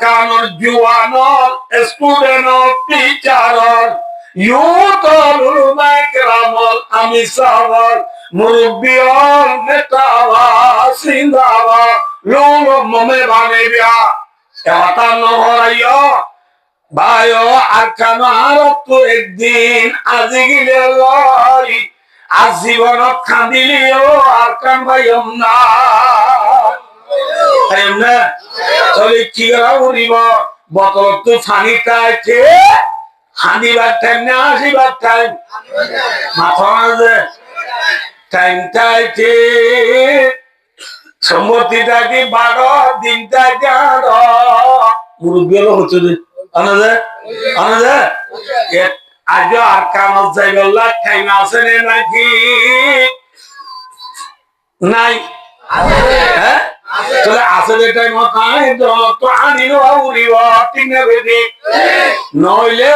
arkanor juanor student teacher youthol makramol amisawar murbiol netawa sindawa lolo mome banebia এওয়াতার নহরাইও ভাইও আরকানো আরতো একদিন আজি গিলে লই আজীবনত খান্দিলিও আরকান ভাইম না ভাইম না চলে কি করা উড়িব বোতলত তো ফানি তাইছে হাঁদিবার টাইম না আসিবার টাইম মাথা মাঝে টাইম তাইছে সম্মতিটাকে 12 দিনটাকে মুরব্বীর হচ্ছে আজ আর কামত যাইবল্লা টাইম আছে নাকি নাই হ্যাঁ তাহলে আসলে টাইম তো আনিল উড়িব ঠিক না বেদি নইলে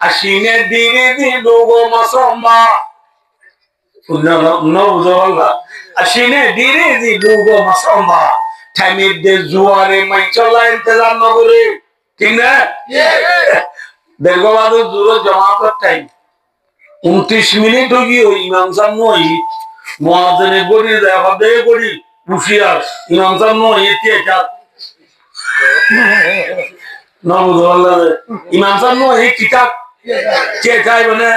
আসিনে দিনে দিন লোক মসম্বা আসিনে দিনে দিন লোক মসম্বা টাইমের দে জুয়ারে মাই চলা ইন্তজার না করে ঠিক না বেরগবাদ জুরো জামাতের টাইম 29 মিনিট হই ইমাম সাহেব নই মুয়াজ্জিনের গড়ি দেখা দে গড়ি হুশিয়ার ইমাম সাহেব নই এটা নবুল্লাহ ইমাম সাহেব নই কিতাব কে চাই বনে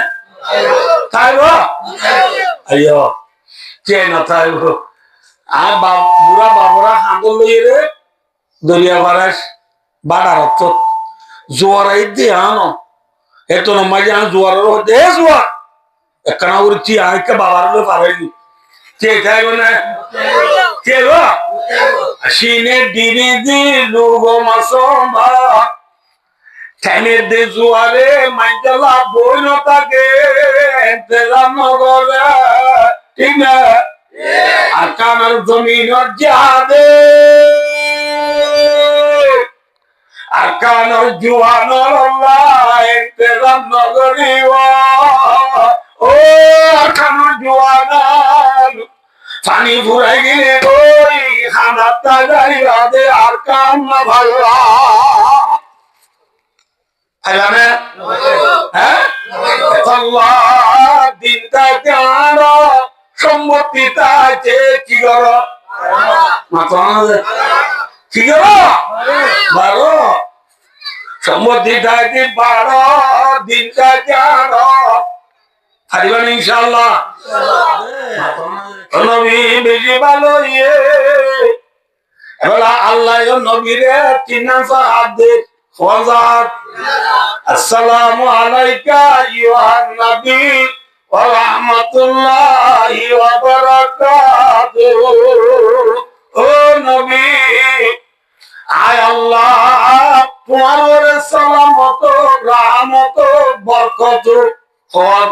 তাইবো আইয়ো কে না তাইবো আর বুড়া বাবরা হাঙ্গল লইরে দরিয়া বারাস বাড়ারত জোয়ারাই দিয়ে আনো এত নমাই আন জোয়ারের দে জোয়ার একখানা করে চি আইকে বাবার লো পারাইনি কে চাইবো না কে গো আসিনে দিনে দি লোক মাসম্বা টাইমের দে জোয়ারে মাইজলা বই ন থাকে তেরা নগরে ঠিক না আর কানার জমিন জাদে আর কানার জুয়ানর লাই তেরা নগরি ও আর কানার জুয়ানর পানি ফুরাই গেলে ওই খানাটা গাড়ি রাধে আর কান না ভালো আইলানে হ্যাঁ আল্লাহ দিনটা কেন সম্মতিটা আছে কি করো মাথা কি করো 12 সম্মতিটা আছে 12 দিনটা কেন হারিবান ইনশাআল্লাহ নবী বেশি ভালো এবার আল্লাহ নবীরে চিনা সাহাবদের ফজাত আসসালামু আলাইকা আইয়ুহান নবী ওয়া রাহমাতুল্লাহি ওয়া বারাকাতুহু ও নবী আয় আল্লাহ তোমার সালামত রহমত বরকত খোদ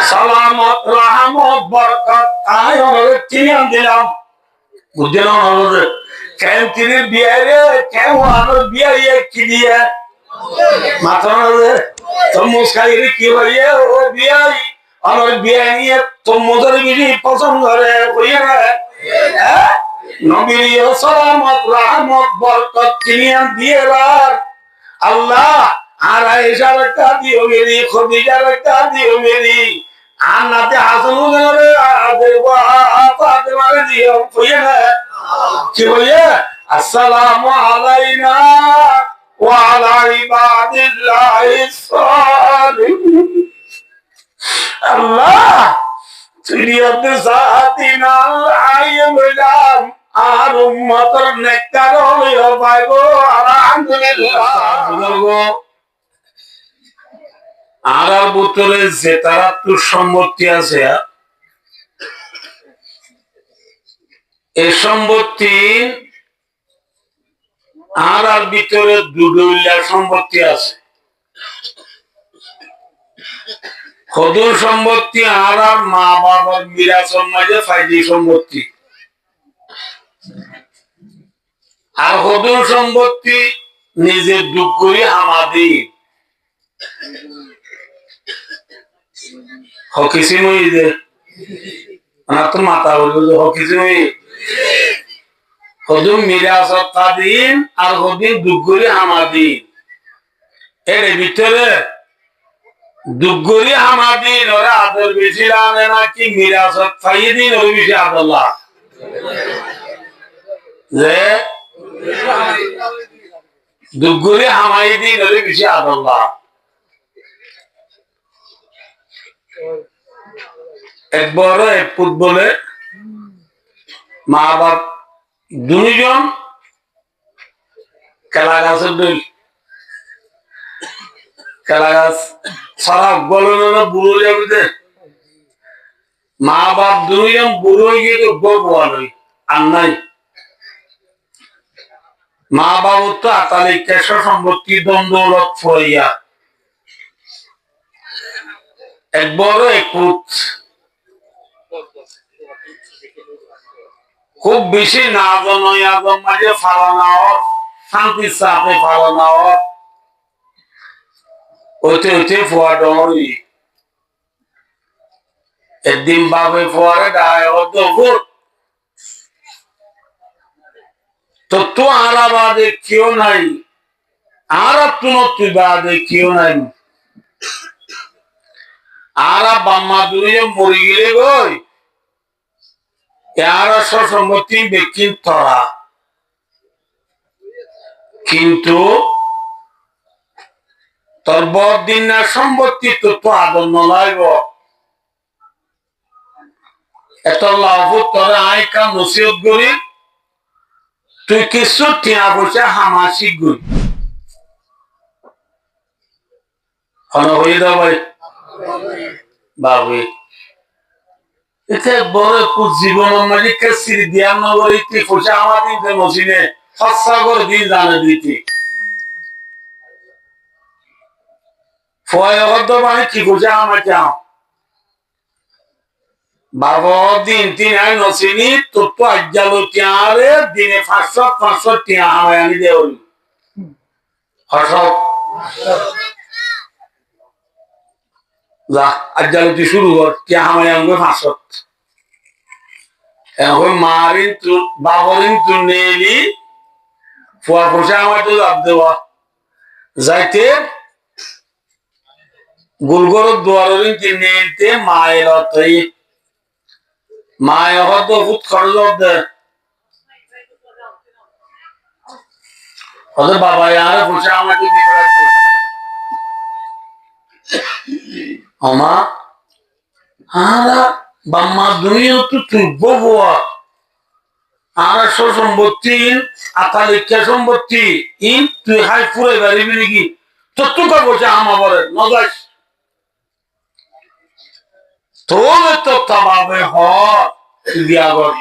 সালামত রহমত বরকত আয় ওরে চিনিয়ে দিলাম বুঝলেন না কেন তিনি বিয়ারে কেন আমার বিয়ারে কি দিয়ে মাথা তো মুস্কাইরে কি বলিয়ে ও বিয়াই আমার বিয়া নিয়ে তো মজার বিড়ি পছন্দ করে হইয়া হ্যাঁ নবীর সালামত রহমত বরকত চিনিয়ে দিয়ে আল্লাহ আর আয়েশার কা দিও মেরি খদিজার কা দিও মেরি আন্নাতে হাসান করে দেবা ফাতেমা দিও হইয়া কি বলিয়ে আসসালামু আলাইনা ওয়া আলা ইবাদিল্লাহিস সালিহিন আল্লাহ সিরিয়াত সাতিনা আইয়ুলাম আর উম্মতের নেককার হইও পাইবো আলহামদুলিল্লাহ আর ভিতরে যে তারা তো সম্পত্তি আছে এই সম্পত্তি আর ভিতরে দুডুইলা সম্পত্তি আছে খদুর সম্পত্তি আর মা বাবার মিরাসের মাঝে ফাইদি সম্পত্তি আর খদুর সম্পত্তি নিজের দুঃখ করে আমাদি হকিসি মই দে আমার তো মাথা বলবো হকিসি মই হদুম মিরাসত কাদিন আর হদিন দুগুরি হামাদিন এর ভিতরে দুগুরি হামাদিন ওরা আদর বেশি রানে নাকি মিরাসত ফাইদিন ওর বেশি আদল্লাহ যে দুগুরি হামাইদিন ওর বেশি আদল্লাহ একবার এক ফুটবলে মা বাপ দুইজন খেলা গাছের দই খেলা গাছ সারা বলো না বুড়ো যাবে মা বাপ দুইজন বুড়ো গিয়ে তো গোয়া নই আর নাই মা বাবু তো আতালি কেশ সম্পত্তি দ্বন্দ্বলত ফইয়া এক বড় এক পুত খুব বেশি না জনয়াদম মাঝে ফালানা শান্তির সাথে ফালানা হইতে হইতে ফোয়া ডরি একদিন বাপে ফোয়ারে ডায় অদ্ভুত তো তো আরা বাদে কেউ নাই আর তুই বাদে কেউ নাই আরা বাম্মা দুনিয়া মরে গেলে গই আর সম্পত্তি বেকিন তরা কিন্তু তোর বদিন না সম্পত্তি তো তো আদর নলাইব এত লাভ তোরা আয় কাম নসিহত করি তুই কিছু টিয়া পয়সা হামাসি গুই হন হয়ে দাও ভাই বাবু এতে বড় জীবন মাঝে কেসির দিয়া নগরী তুই পয়সা আমার দিতে নসিনে সস্তা করে দিয়ে জানে দিতে ফয়দ মানে কি পয়সা আমার চাও বাবা দিন তিন আয় নসিনি তোর তো আজ্জালো টিয়ারে দিনে 500 টিয়া আমায় আনি দেও হসব যা আজ্জালো তুই শুরু কর টিয়া আমায় আনবে 500 এখন মারিন তু বাবরিন তু নেলি ফুয়া পয়সা আমার তো লাভ দেওয়া যাইতে গুলগর দুয়ারিন তিন নেলতে মায়ের অতই মায়ের হতো খুব খরচ দে ওদের বাবা আর পয়সা আমাকে দিয়ে রাখবে আমা আরা বাম্মা দুনিয়া তো তুই বগুয়া আর সম্পত্তি আতালিকা সম্পত্তি ইন তুই হাই ফুরে বাড়িবি নাকি তোর তো পয়সা আমা বলে নজাস তোর তো তবাবে হ বিয়া কর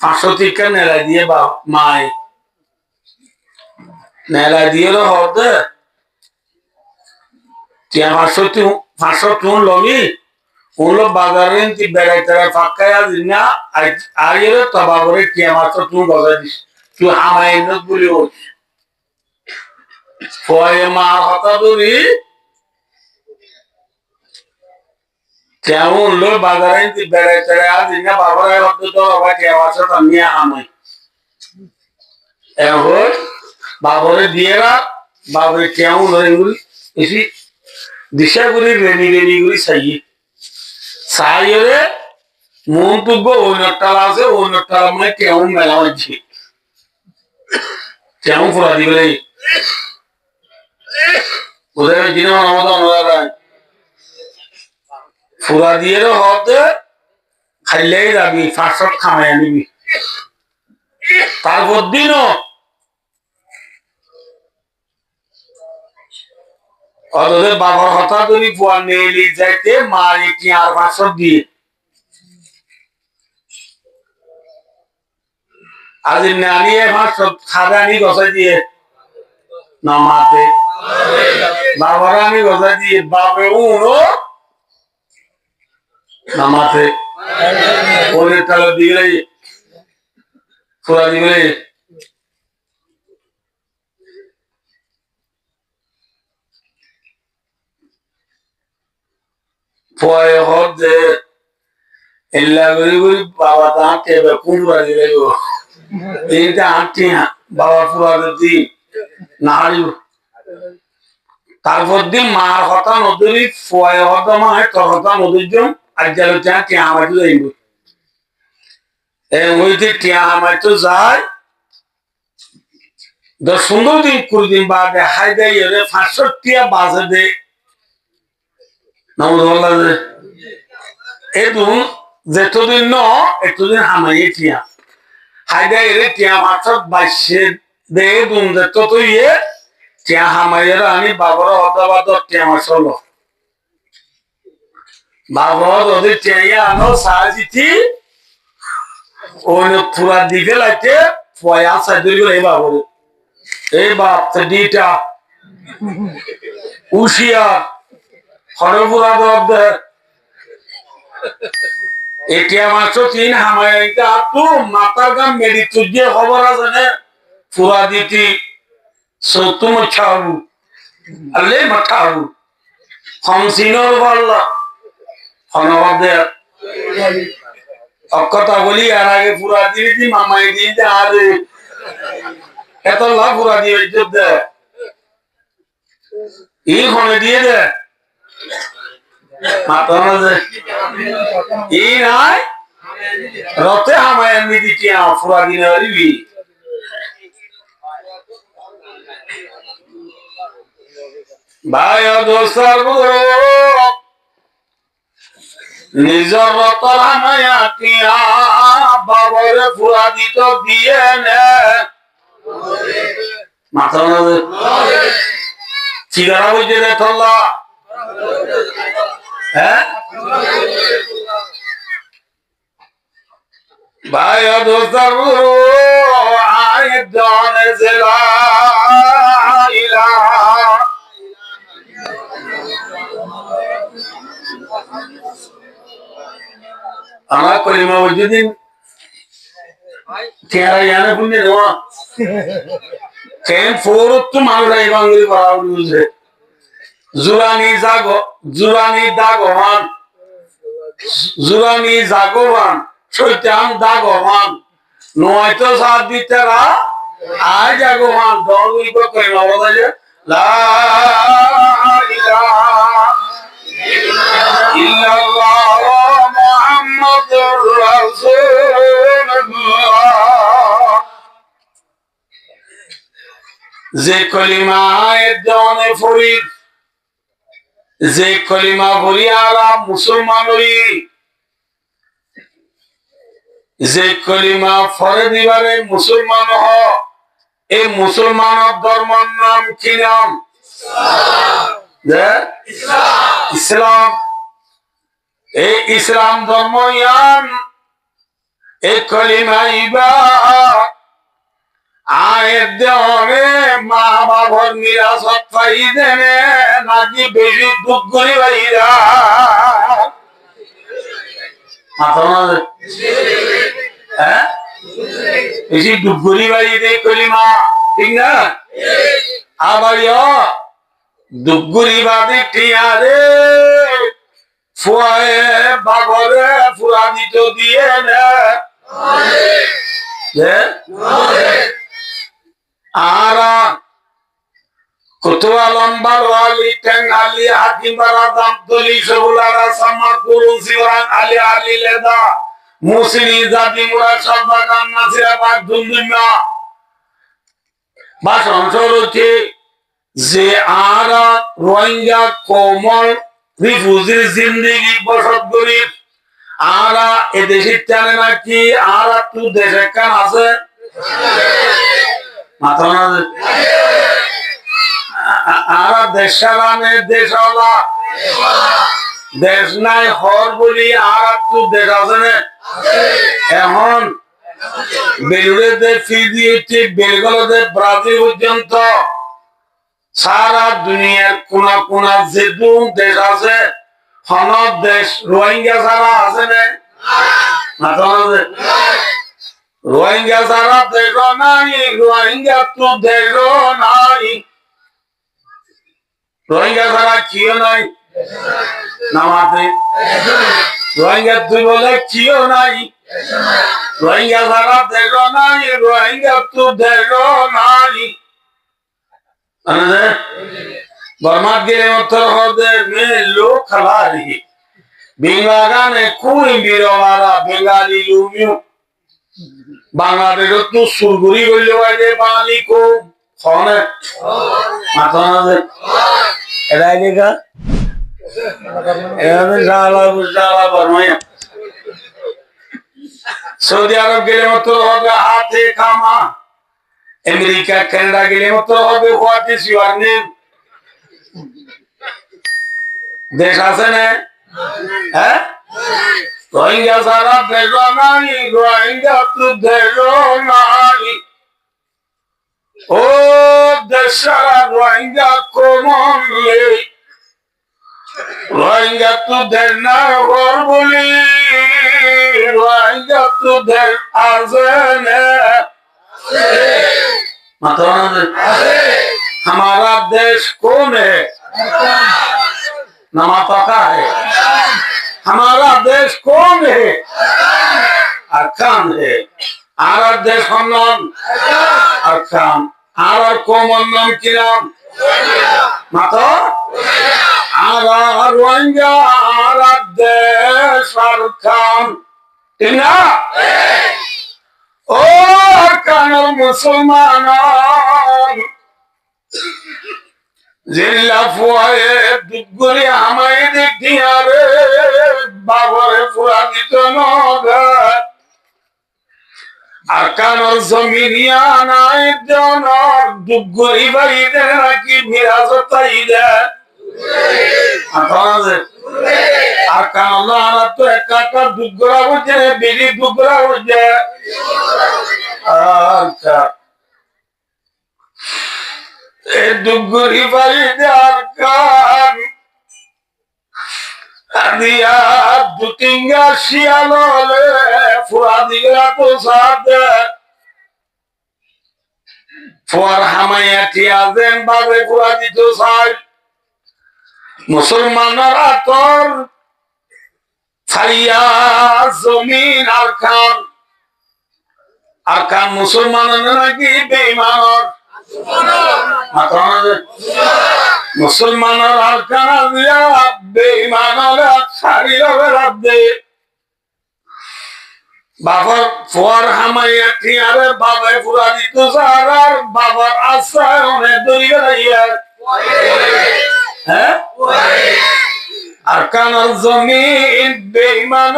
500 টিকা নেলা দিয়ে বা মায় নেলা দিয়ে হতে টিয়া 500 টুন লমি উনলো বাজারে বেড়াইতে ফাঁকায় না আর এর তবা করে টিয়া 500 টুন গজা দিস তুই আমায় বলি ওস ফয়ে মা হতা ধরি কেমন লোক বাজারে বেড়াইতে না বাবার তো বাবা টিয়া 500 নিয়ে আমায় এখন বাবরে দিয়ে বাবরে কেমন এগুলি এসি দিশাগুলি রেনি গুলি সাইয়ে মন তুব্য ওইনটালা আছে ওইনটালা মানে কেমন মেলা হচ্ছে কেমন ফোড়া দিবে ওদের দিনে আমাদের অনুরাগ ফোড়া দিয়ে হতে খাইলেই যাবি 500 খামাই আনিবি তারপর দিনও ওদের বাবার হতা তুমি ফুয়া নেলি যাইতে মারি কি আর 500 দিয়ে আজ নানি 500 খাবে আনি গসাই দিয়ে নামাতে বাবার আনি গসাই দিয়ে বাপে উনো নামাতে ওরে তালা দিলে ফুরা দিলে ফয়ে হতে এল্লা গরি গরি বাবা তাকে কুমড়া দিলে গো এইটা টিয়া বাবা পুরাদের দিন নাড়ি তারপর দিন মার হতা নদীর ফয় হতা মা তোর হতা নদীর জন আর গেল টিয়া আমার তো যাইব ওইতে টিয়া আমার তো যায় 10-15 দিন 20 দিন বাদে হাই দেয় 500 টিয়া বাজে দে নামুদুল্লাহ এদুন যেতদিন ন এতদিন হামাইয়ে টিয়া হাই দেয় টিয়া মাত্র 22 দে দুন যেত তো ইয়ে টিয়া হামাইয়ের আমি বাবার হতাবাদ টিয়া মাছ হলো বাবার ওদের টিয়া আনো সাহায্যি ওই পুরা দিকে লাইতে পয়া সাইদুল এই বাবর এই বাপ দিটা উশিয়া হরপুরা দে এতিয়া মাত্র 3 হামাইটা তো মাতার গাম মেডি তুজে খবর আছে না পুরা দিতি সতুম ছাউ আলে মাথাউ হামসিনর বল্লা হনবাদে অকতা বলি আর আগে পুরা দিতি মামাই দিতে আরে এত লাভ পুরা দিয়ে দে এই খনে দিয়ে দে মাতা না এই নাই রতে হামায় নিদি টিয়া পুরা দিনে হইবি ভাই দোস্তার নিজর রতর হামায় টিয়া বাবরে পুরা দিত দিয়ে নে মাতা না চিগারা বইতে দে তল্লা হ্যাঁ ভাই দোস্তার আয় দনে জেলা ইলা আমার কলিমা ওইদিন কেরা জানে পুণ্যে দেওয়া কেন ফোরত্ব মানুষ এই বাঙালি করা বুঝে জুরানি জাগবান শৈতান দাগবান নয়তো সাত দিতেরা আয় জাগবান দলগুলি করে নবদায় লা ইলাহা ইল্লাল্লাহ মুহাম্মাদুর রাসূলুল্লাহ যে কলিমায় দনে ফরিদ যে কলিমা বলি আলা মুসলমান হই যে কলিমা ফরে দিবারে মুসলমান হ এই মুসলমান ধর্মের নাম কি নাম ইসলাম এই ইসলাম ধর্ম ইয়ান এই কলিমা ইবা আয়ের দেওয়ারে মা বাবার নিরাশত পাই দেনে নাকি বেশি দুঃখ করি ভাইরা হ্যাঁ বেশি দুঃখ করি ভাই দে কলিমা ঠিক না আবার দুঃখ করি বাদে টিয়ারে ফুয়ায়ে বাগরে ফুরা দিত দিয়ে না আরা কুতুয়া লম্বা ওয়ালি টেঙ্গালি হাকিমারা দামতলি সবুলারা সামা কুরুন সিওরান আলি আলি লেদা মুসলি জাতি মুরা সবাগান নাসিরাবাদ দুলদুমা ভাষণ চলছে যে আরা রোহিঙ্গা কোমল রিফিউজির জিন্দেগি বসত গরিব আরা এদেশের জানে নাকি আরা তু দেশে কান আছে মাথা না আরা দেশালানে দেশওয়ালা দেশ নাই হর বলি আরা তু দেশ আছে না এখন বেলুড়ে ফি দিয়েছে বেলগলতে ব্রাজিল পর্যন্ত সারা দুনিয়ার কোনা কোনা যে দেশ আছে হনদ দেশ রোহিঙ্গা ছাড়া আছে না মাথা না রোহিঙ্গা ছাড়া দেশ নাই রোহিঙ্গা তো দেশ নাই রোহিঙ্গা ছাড়া কিও নাই নামাতে রোহিঙ্গা তুই বলে কিও নাই রোহিঙ্গা সারা দেশ নাই, রোহিঙ্গা তো দেশ নাই। বর্মাত গেলে উত্তর হতে লোক খালারি বিঙ্গাগানে কুই বিরওয়ারা বেঙ্গালি লুমিও বাংলাদেশ তো সুরগুরি হইল যে বাঙালি কো ফনে মাথা না এরাই দেখা এখানে জালা বর্মায়া সৌদি আরব গেলে উত্তর হবে হাতে কামা, আমেরিকা কানাডা গেলে উত্তর হবে হোয়াট ইজ ইউর নেম। দেশ আছে না? হ্যাঁ, রোহিঙ্গা সারা দেশ নাই, রোহিঙ্গা তো দেশ নাই। ও দেশ সারা রোহিঙ্গা কমলে, রোহিঙ্গা তো দেশ না ঘর বলি, রোহিঙ্গা তো দেশ আছে না। हमारा देश कौन है? नमा पता है हमारा देश कौन है? अरकान है। आरा देश हम नाम अरकान, आरा कौमन नाम की नाम माता आरा रोहिंग्या, आरा देश अरकान इना ओ अरकान मुसलमान जिला फुआए दुगुरी हमारे देखिया रे बाबरे फुआ की तो नौकर अरकान और जमीनिया नाई दोनों दुगुरी बड़ी देना की विरासत है अकाने अरकान अल्लाह ना तो एक का दुगुरा बुझे बिली दुगुरा बुझे अच्छा दुगुरी बाई अरकान दिया दुतिंगा शियालोले फुआ दिगरा तो साथ फुआर हमाया टियाजेन बाबे फुआ दी तो साथ मुसलमानरा तोर छाया जमीन अरकान अरकान मुसलमानरा की बेईमान मुसलमान दिया बेईमान सारी दे बाबर फुआर हमारे ठियारे बाबे पूरा दितो सागर बाबर आशा उन्हें दूरी रही है अरकान जमीन बेईमान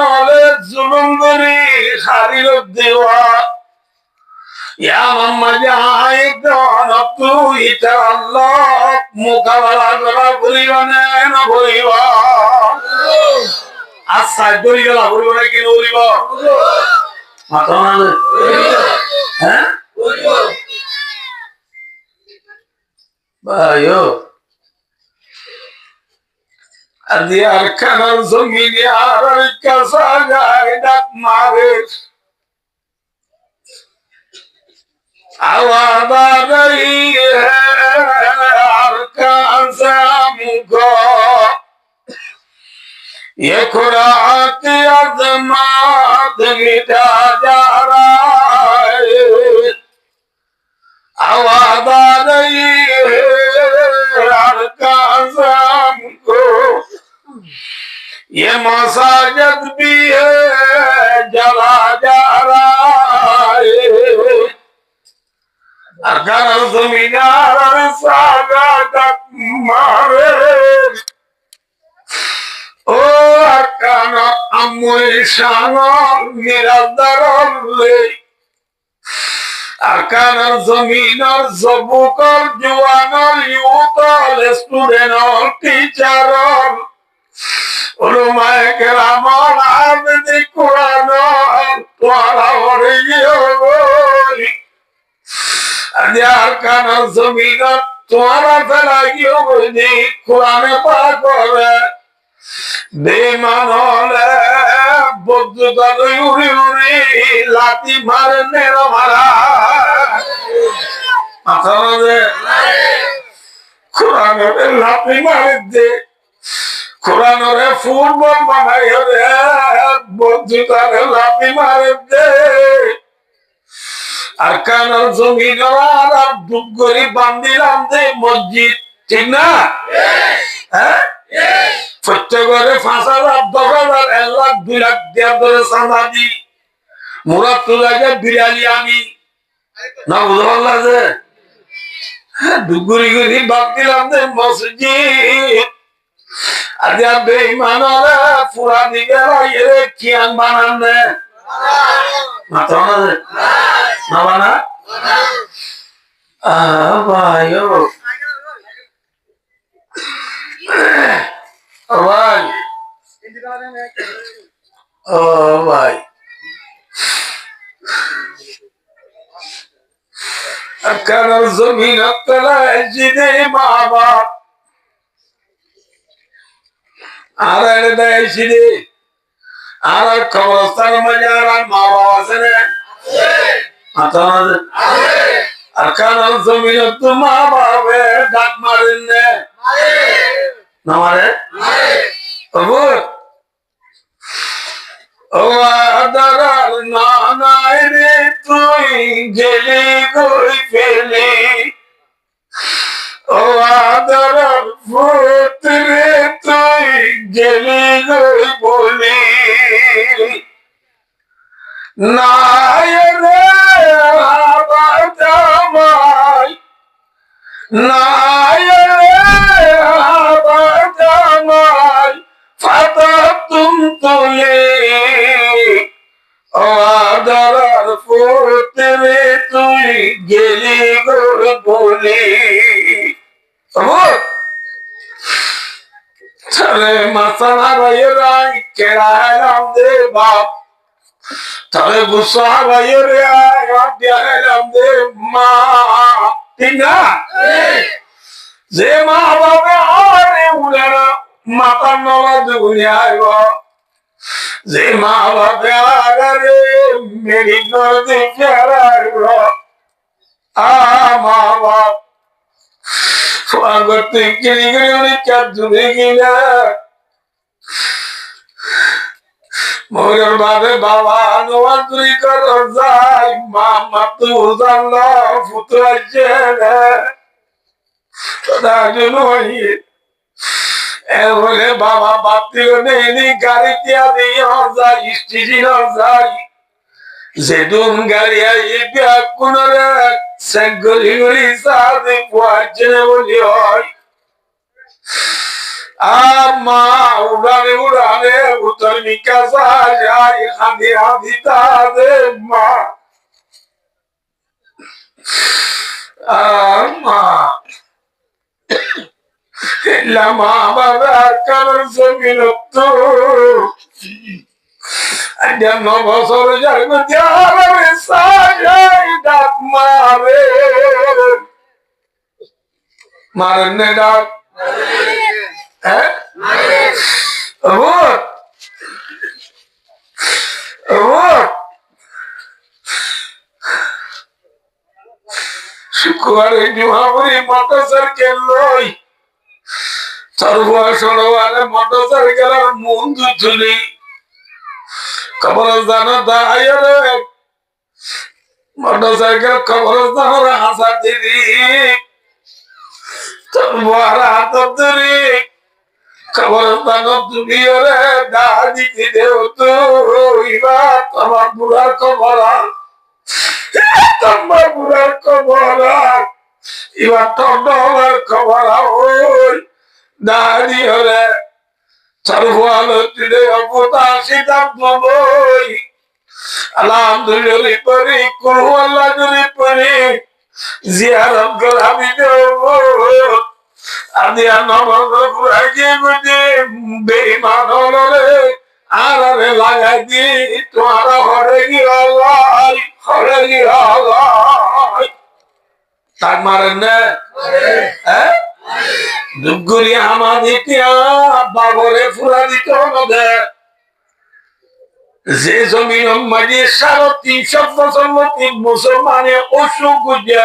जुलुम करी सारी देवा या मम्मा जाए दोनों तू इधर अल्लाह मुकाबला करा बुरीवाने ना बुरीवा आज साइड बुरीवाला बुरीवाने क्यों बुरीवा माता ना हैं बायो अधी अरकान ज़मीन यार कैसा जाए डक मारे आवाज़ आ रही है अरकान से मुझको ये खुदा की अज़मत मिटा जा रहा है आवाज़ आ रही है अरकान से मुझको ये मसाजिद भी है जला जा रहा है अरकान ज़मीनार सागत मारे ओ अरकान अमुल शाना मेरा दरले अरकान ज़मीनार ज़बूकर जुआनर यूतर स्टूडेंटर टीचर उलमाए केरामन आबिदी कुरान तुम्हारा वरियो अरकान ज़मीन तुम्हारा फैलाइयो बुद्धि कुरान पाक है बेईमान होले बुद्ध का यूरी यूरी लाती मारने रो मारा माथा दे कुरान पे लाती मार दे কোরআনরে ফুটবল বানাই রে বন্ধু তারে লাথি মারে দে আর কানার জমিন আর ডুব করি বান্দিলাম দে মসজিদ ঠিক না হ্যাঁ প্রত্যেক ঘরে 5,000 10,000 1 লাখ 2 লাখ দেওয়ার ধরে চাঁদা দি মুরাদ তো জায়গায় বিড়ালি আমি না বুঝতে পারলাম যে ডুবুরি গুরি বাদ দিলাম দে মসজিদ আজ বেঈমানরা পুরা দিকে রে কিয়ান বানান দে মাথা না বানা ভাই ও ভাই ও ভাই কারণ জমিন তলায় জিদে মা বাপ আর দেয় সিদে আর কবরস্থান মধ্যে আর মা বাবা আছে না আর কারণ জমিন তো মা বাবা ডাক মারেন না মারে ও আদার নানাই রে তুই গেলি গই ফেলি ও আদার ফুত রে তুই গেলি গই বলি নাই রে আবার জামাই নাই রে আবার জামাই ফাতা তুম তুলে আদার ফুত রে তুই গেলি গই বলি তাহলে মাসালা ভাইয়েরাই কেড়াইলাম দে বাপ তাহলে গুসা ভাইয়েরাই দেখাইলাম দে মা ঠিক না যে মা বাবা আরে উড়ে না মাতার নলা দুগুনি আইব যে মা বাবা আরে মেরি নদী কেড়াইব মা বাপ স্বাগত কিনি গিয়ে অনেক দূরে গিলা মরের বাবা বাবা নোয়া তুই কর যাই মামা তু জানলা ফুটো আছে বলে বাবা বাতি নেই গাড়ি দিয়া দিয়ে যাই স্টেশন যাই যেদুন গাড়ি আইয়া কোন গলি গলি সাথে পৌঁছে বলি হয় মা উড়ানে উড়ানে উত্তর নিকাশা যাই হাঁদি হাঁদি তাদে মা মা মা বাবার কারণ জমিন তো বছর যাবে সাজাই ডাক মারে মারেন নে ডাক শুক্রবারে মহাপুরি মোটর সাইকেল লই সরোয়ারে মোটর সাইকেলের মুন্ডু তুলি কবরস্থান দাঁড়িয়ে মোটর সাইকেল কবরস্থানের হাসা দিদি তোর হাত ধরি কবরস্থান দুনিয়ে দাঁড়িয়ে দেও তো এবার তোমার বুড়ার কবর তোমার বুড়ার কবর এবার তোমার কবর ওই দাঁড়িয়ে রে সর্বালো দিলে অবতা সিদ্ধান্ত বই আলহামদুলিল্লাহ পরে কোন আল্লাহ যদি পরে জিয়ারত করে আমি দেব আমি নবদ পুরাইয়ে গজে বেঈমান হলে আর আরে লাগাই দি তোমার হরে গিয়ে আল্লাহ তাক মারেন না হ্যাঁ দুগুরি আমাদের বাবরে ফুরা দিত আমাদের যে জমিন মাঝে 350 বছর মুসলমানে অসুখ গুজে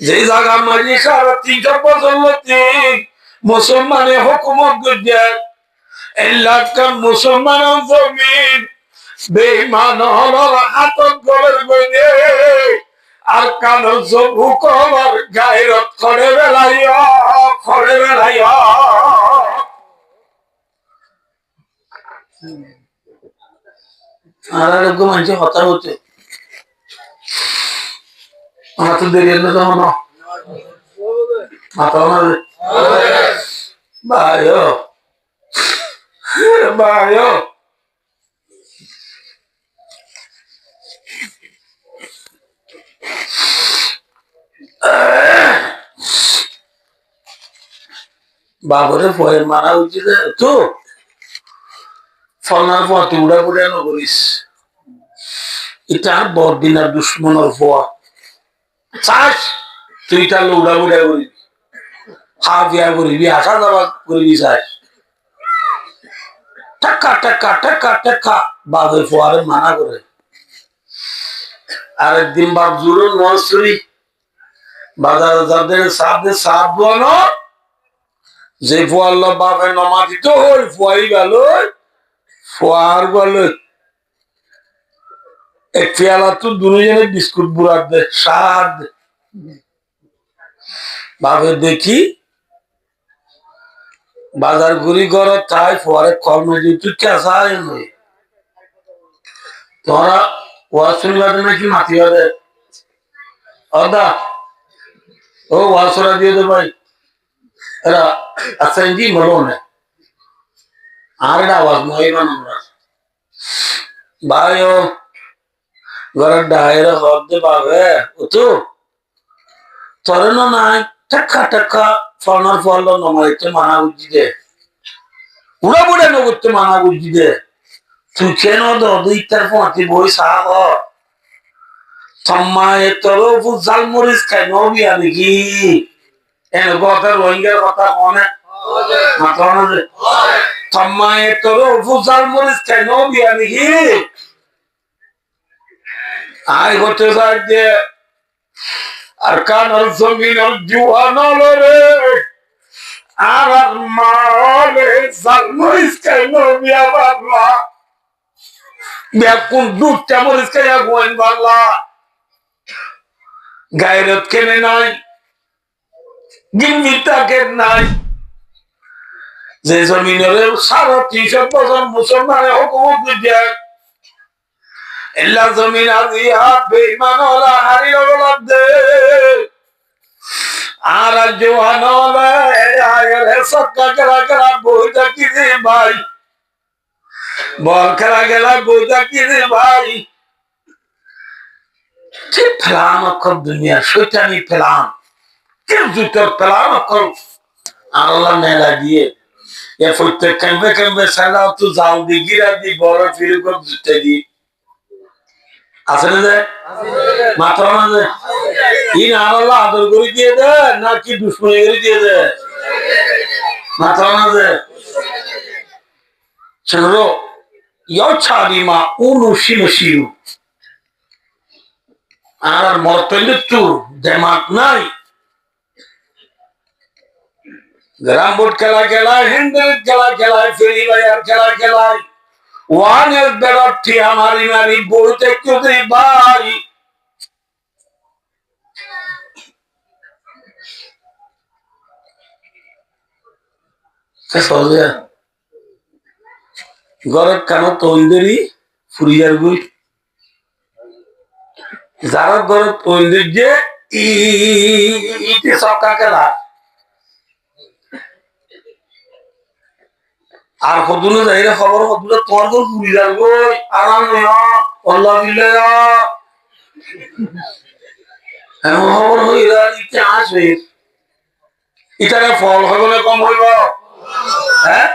যে জায়গা মাঝে 350 বছর মুসলমানে হুকুমত করছে এলাকা মুসলমান জমিন বেঈমান হলর হাতত গলের গইলে আর কান জবু কবর গায়রত করে বেলাইয়া আর এরকম মানুষ হতা হচ্ছে আমার তো দেরি হলো তখন মাথা ভাই ভাই বাবরে ফয়ের মারা উচিত তো ফলনার ফোয়া তুই উড়া উড়া নকরিস এটা বদিনার দুশ্মনের ফোয়া চাস তুই তার উড়া উড়া করিবি খাওয়া পিয়া করিবি আসা যাওয়া করবি চাস টাকা টাকা টাকা টাকা বাবের ফোয়ারে মানা করে আরেকদিন বাপ জুড়ো নয় বাজারে যাদের সাথে সাপ দোয়ানো যে ফোয়াল্লা বাপে নমা দিত ওই ফোয়াই গেল ফোয়ার গেল এক পেয়ালা তো দুজনে বিস্কুট বুড়ার দে সার বাপে দেখি বাজার ঘুরি ঘর তাই ফোয়ারে কর্মে দিত কেসাই নই তোরা ওয়াজ শুনবাদ নাকি মাতি হবে অদা ও ওয়াজ শোনা দিয়ে দে ভাই এরা আচ্ছা ইঞ্জি মরো না আর এটা আওয়াজ নয় আমরা ভাই ও ঘরের ডায়ের হতে পাবে ও তো তোর না নাই টাকা টাকা ফলনার ফল নমাইতে মানা বুঝি দে উড়া বুড়া নগরতে মানা বুঝি দে তুই কেন দুই তার পঁয়ত্রিশ বই সাহ সম্মায় তোর জাল মরিচ খাই নবি আমি কি এন কথা রোহিঙ্গার কথা মনে মাথা সম্মায় তোর জাল মরিচ খাই নবি আমি কি আয় হতে যাই যে আর কানার জমিনের জুয়ানল রে আর মালে জাল মরিচ খাই নবি আমার বেকুন দুধটা মরিচ খাইয়া গোয়েন বাংলা গায়রত কেনে নাই গিন্নিটাকে নাই যে জমিনের 350 বছর মুসলমানে হুকুমত দিচ্ছে এল্লা জমিন আজিয়া বেঈমান ওলা হারিয়ে ওলা দে আর জওয়ান ওলা আয়ের সক্কা করা করা বইটা কি রে ভাই বল খেলা গেলা বইটা কি রে ভাই ঠিক ফেলাম অক্ষর দুনিয়া শৈতানি ফেলাম কেউ জুতোর ফেলাম অক্ষর আল্লাহ মেলা দিয়ে এ প্রত্যেক কেমবে কেমবে সালাও তো যাও দি গিরা দি বড় ফিরে কর জুতে দি আছে না যে মাথা না যে ই না আল্লাহ আদর করে দিয়ে দে না কি দুশ্মনী করে দিয়ে দে মাথা না যে সেগুলো ইয় ছাড়ি মা উনু শিনু শিনু আর মরতলে চুর দেমাক নাই গ্রাম বোর্ড খেলা হ্যান্ডেল খেলা ফেরি বাজার খেলা ওয়ানের বেড়াচ্ছি আমারি মারি বইতে চুদি ভাই ঘরের কেন তৈরি ফুরিয়ার বই যারা ঘরে তৈরি যে ইতে সকা খেলা আর কদুনো যাই খবর কদুনো তোমার ঘর ফুরিয়ার বই আরাম আল্লাহ বিল্লাহ এমন খবর হইলা ইতে আসবে ইটারে ফল হইব না কম হইব হ্যাঁ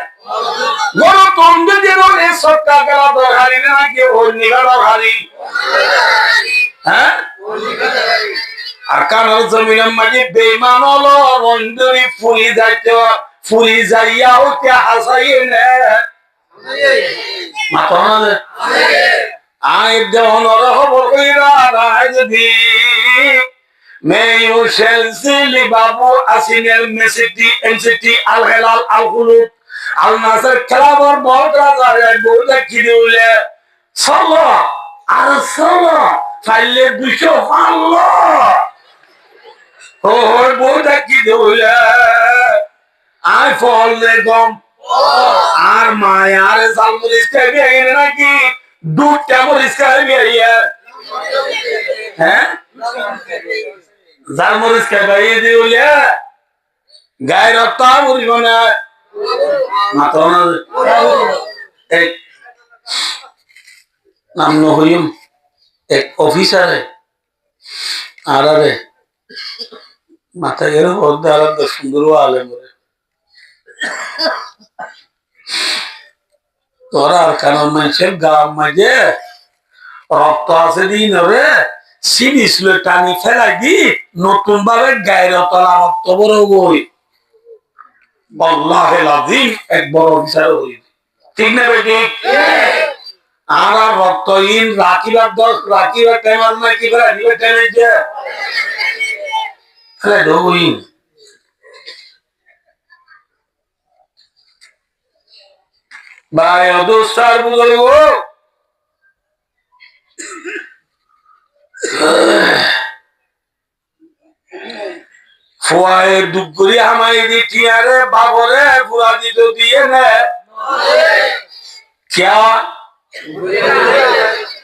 বড় তন্ডে যেন এই সবটা গেলা দরকারি না কি ওই নিগা দরকারি হ্যাঁ আর কানার জমিনের মাঝে বেইমান হলো রঞ্জুরি ফুরি যাইয়া ওকে হাসাই নে মাথা না আয় দেওয়ানোর খবর কইরা রায় যদি Meio Chelsea, Babu, Arsenal, Man City, NCT, Al Hilal, Al Khulud, Al Nassr, খেলাবার বহুত রাজা বহুত কিনে উলে চলো আর চলো ফাইলে 200 পারলো ও বহুত কিনে উলে আই ফলে গম আর মায়ার সালমুলিস খাইবে এনে নাকি দুধটা মরিস খাইবে হ্যাঁ জালমরিস খাইবে এই যে উলে গায়ের রক্ত মরিব না মাথা না এক নাম নহইম এক অফিসারে আরে মাথা গেল ওদের আর সুন্দর আলে মরে তোরা আর কেন মানুষের গাম মাঝে রক্ত আছে দিন রে সিরিজলে টানি ফেলাই দি নতুন ভাবে গায়ের তলা রক্ত বড় বই আল্লাহ আযীম এক বড় অফিসার হই ঠিক না বেটি আর রক্তহীন রাখিবার টাইম আর না কি করে দিবে টাইম যে ফেলে দই ভাই অদুস্তার বুঝলো ফুয়ায়ের দুগুরি আমায় দিটি আরে বাবরে ফুয়া দিত দিয়ে না क्या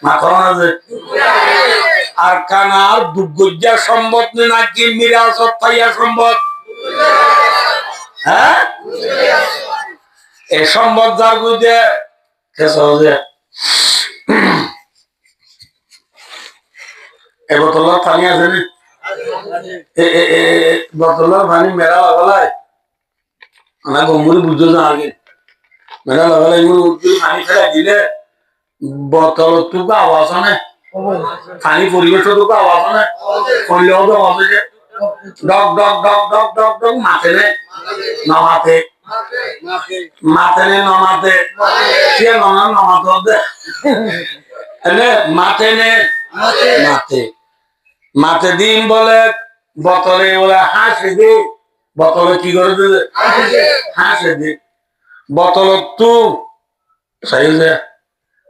মাখন আছে আর কানার দুগুজ্জা সম্পদ নাকি মিরাসত পাইয়া সম্পদ হ্যাঁ এই সম্পদ যার বুঝে কেসে এ বোতলের পানি আছে না বোতলের পানি মেরা লাগালাই আমার গম্বুরি বুঝছো না আগে মেরা লাগালাই পানি ফেলাই দিলে বোতল টুকু আওয়াজ আনে পানি পরিবেশ টুকু আওয়াজ আনে করলেও তো আওয়াজ হয়েছে ডক ডক ডক ডক ডক ডক মাথে নে নমাতে মাথে নে নমাতে কে নমা নমাতে এনে মাথে নে মাথে মাথে দিন বলে বোতলে বলে হাসে দি বোতলে কি করে দিলে হাসে দি বোতল তু সেই যে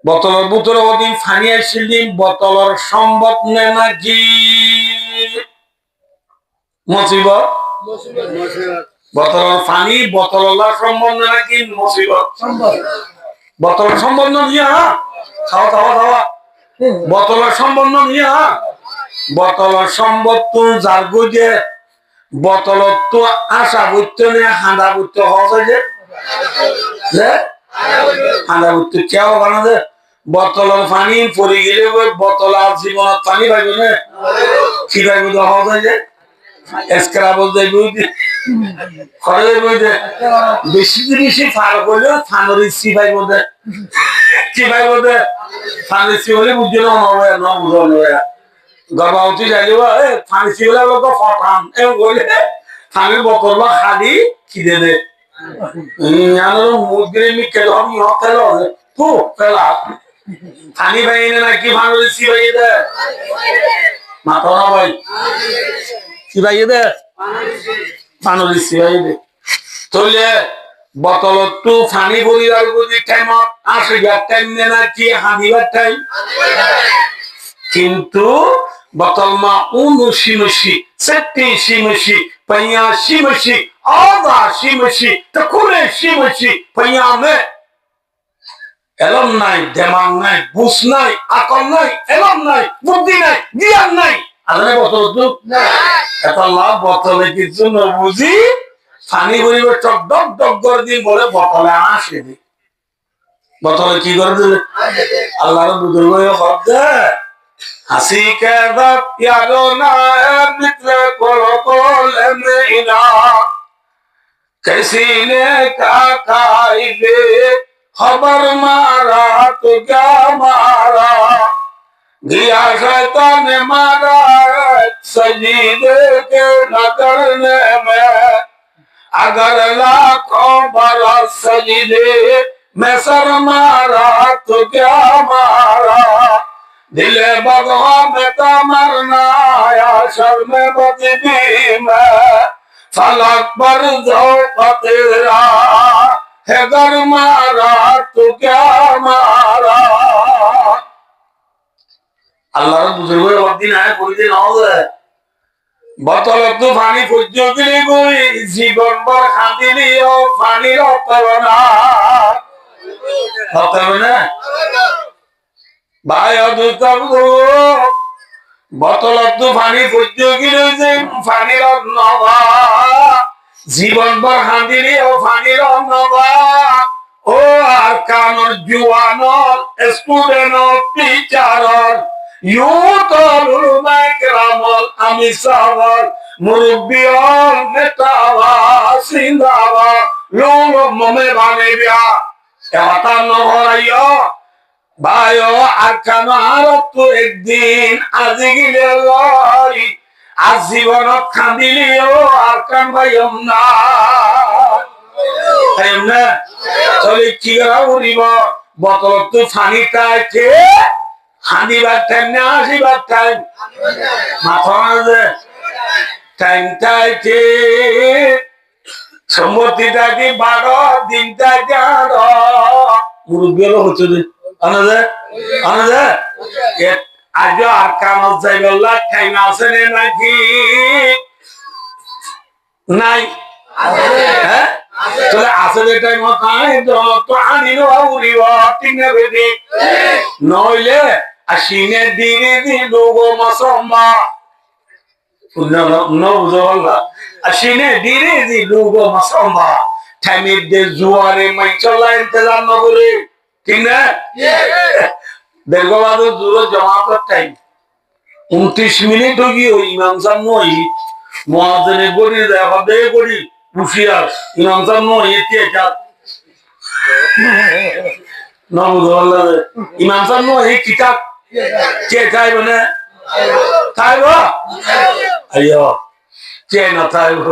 বোতলের ভিতরে ওদিন পানি আসছিল দিন বোতলের সম্ভব নে নাকি মুসিবত বোতলের পানি বোতলের সম্বন্ধ নাকি মুসিবত বোতলের সম্বন্ধ নিয়ে খাওয়া খাওয়া খাওয়া বোতলের সম্বন্ধ নিয়ে বোতলের সম্বন্ধ তো যার বুঝে বোতলত তো আশা বুঝতে নেই হাঁদা বুঝতে হওয়া যে হাঁদা বুঝতে কেউ বানাবে বোতলের পানি পরে গেলে বোতলার জীবনত পানি পাইবে না কি পাইবে তো হওয়া যায় এসকারা বলতে বেশি বেশি ফার করলে ফানোরিসি ভাই বলতে কি ভাই বলতে ফানোরিসি হলে বুঝতে না বুঝানো গর্ভবতী যাইলে ফানোরিসি হলে লোক ফটান এবং বলে ফানের বোতল বা খালি খিদে দে মুরগির মিকে যখন ফেল তো ফেলা ফানি ভাই না কি ফানোরিসি ভাই দে মাথা না ভাই কি ভাই দে ফানোরিসি ভাই দে তাহলে বোতলত ফানি বলিবার বুঝি টাইমত আসিবার টাইম না কি হানিবার টাইম কিন্তু বোতল মা উনুশিমশি সেটিশিমশি পাইয়াশিমশি আদাশিমশি তকুরে শিমশি পাইয়ামে এলম নাই দেমাগ নাই বুঝ নাই আকল নাই এলম নাই বুদ্ধি নাই জ্ঞান নাই আরে বোতল তো এত লাভ বোতলে কিছু না বুঝি পানি ভরিবে টক ডক ডক করে দিন বলে বোতলে আসে দি বোতলে কি করে দিলে আল্লাহর দুধের বই হচ্ছে হাসি কে দাঁত ইয়ারো না মিত্রে করো কোলে মেইনা कैसी ने का खाइले खबर मारा तो क्या मारा गया शैतान ने मारा सजीदे के न करने में अगर लाखों बरस सजदे में सर मारा तो क्या मारा दिले भगवान में तमन्ना आशर में बदली में फलक पर जो पतेरा है घर मारा तो क्या मारा अल्लाह बुजुर्ग वक्ती ना कोई दिन आओ बोतल तो पानी पूछो के लिए कोई जीवन पर खाती नहीं हो पानी रोता बना भाई और दूसरा को बोतल तो पानी पूछो के लिए पानी रोता जीवन पर खाती नहीं हो पानी रोता ओ आर्कानर जुआनर स्टूडेंटर टीचर यूतलुल मैकरामल अमिसावर मुरब्बियाल नेतावा सिंदावा लोलो ममे बाने बिया एवता नहरायो भाइयो आर्कानो आरतो एकदिन आजिगिले लाई आजीवनत खांदिलियो आर्कान भाइयम ना एमने चले किगरा उरिबो बोतलत तो पानी ताइते हांडी बात ना आसी बात माथाना टाइम ताइते सम्मतिटा की 12 दिनटा जानो मुरब्बियालो হচ্ছে রে আনাদে এ আজ আর কাম যাইবলা টাইম আছে নাকি নাই হ্যাঁ চলে আসলে টাইম হয় তো আনিনো উড়িবা ঠিক না বেদি নইলে আসিনে দিনে দিলুগো মাসম্বা no বুঝলা আসিনে দিনে দিলুগো মাসম্বা টাইমের দে জুয়ারে মাই চলা ইন্তজার না করে ঠিক না বেগবাদ জুরো জামাতের টাইম 29 মিনিট হই ইমাম সাহেব নই মুয়াজ্জিনে গড়ি দেখা দে গড়ি হুশিয়ার ইমাম সাহেব নই এতে যা না বুঝলা ইমাম সাহেব নই কিতাব কে চাইব না চাইব আইয়ো কে না চাইব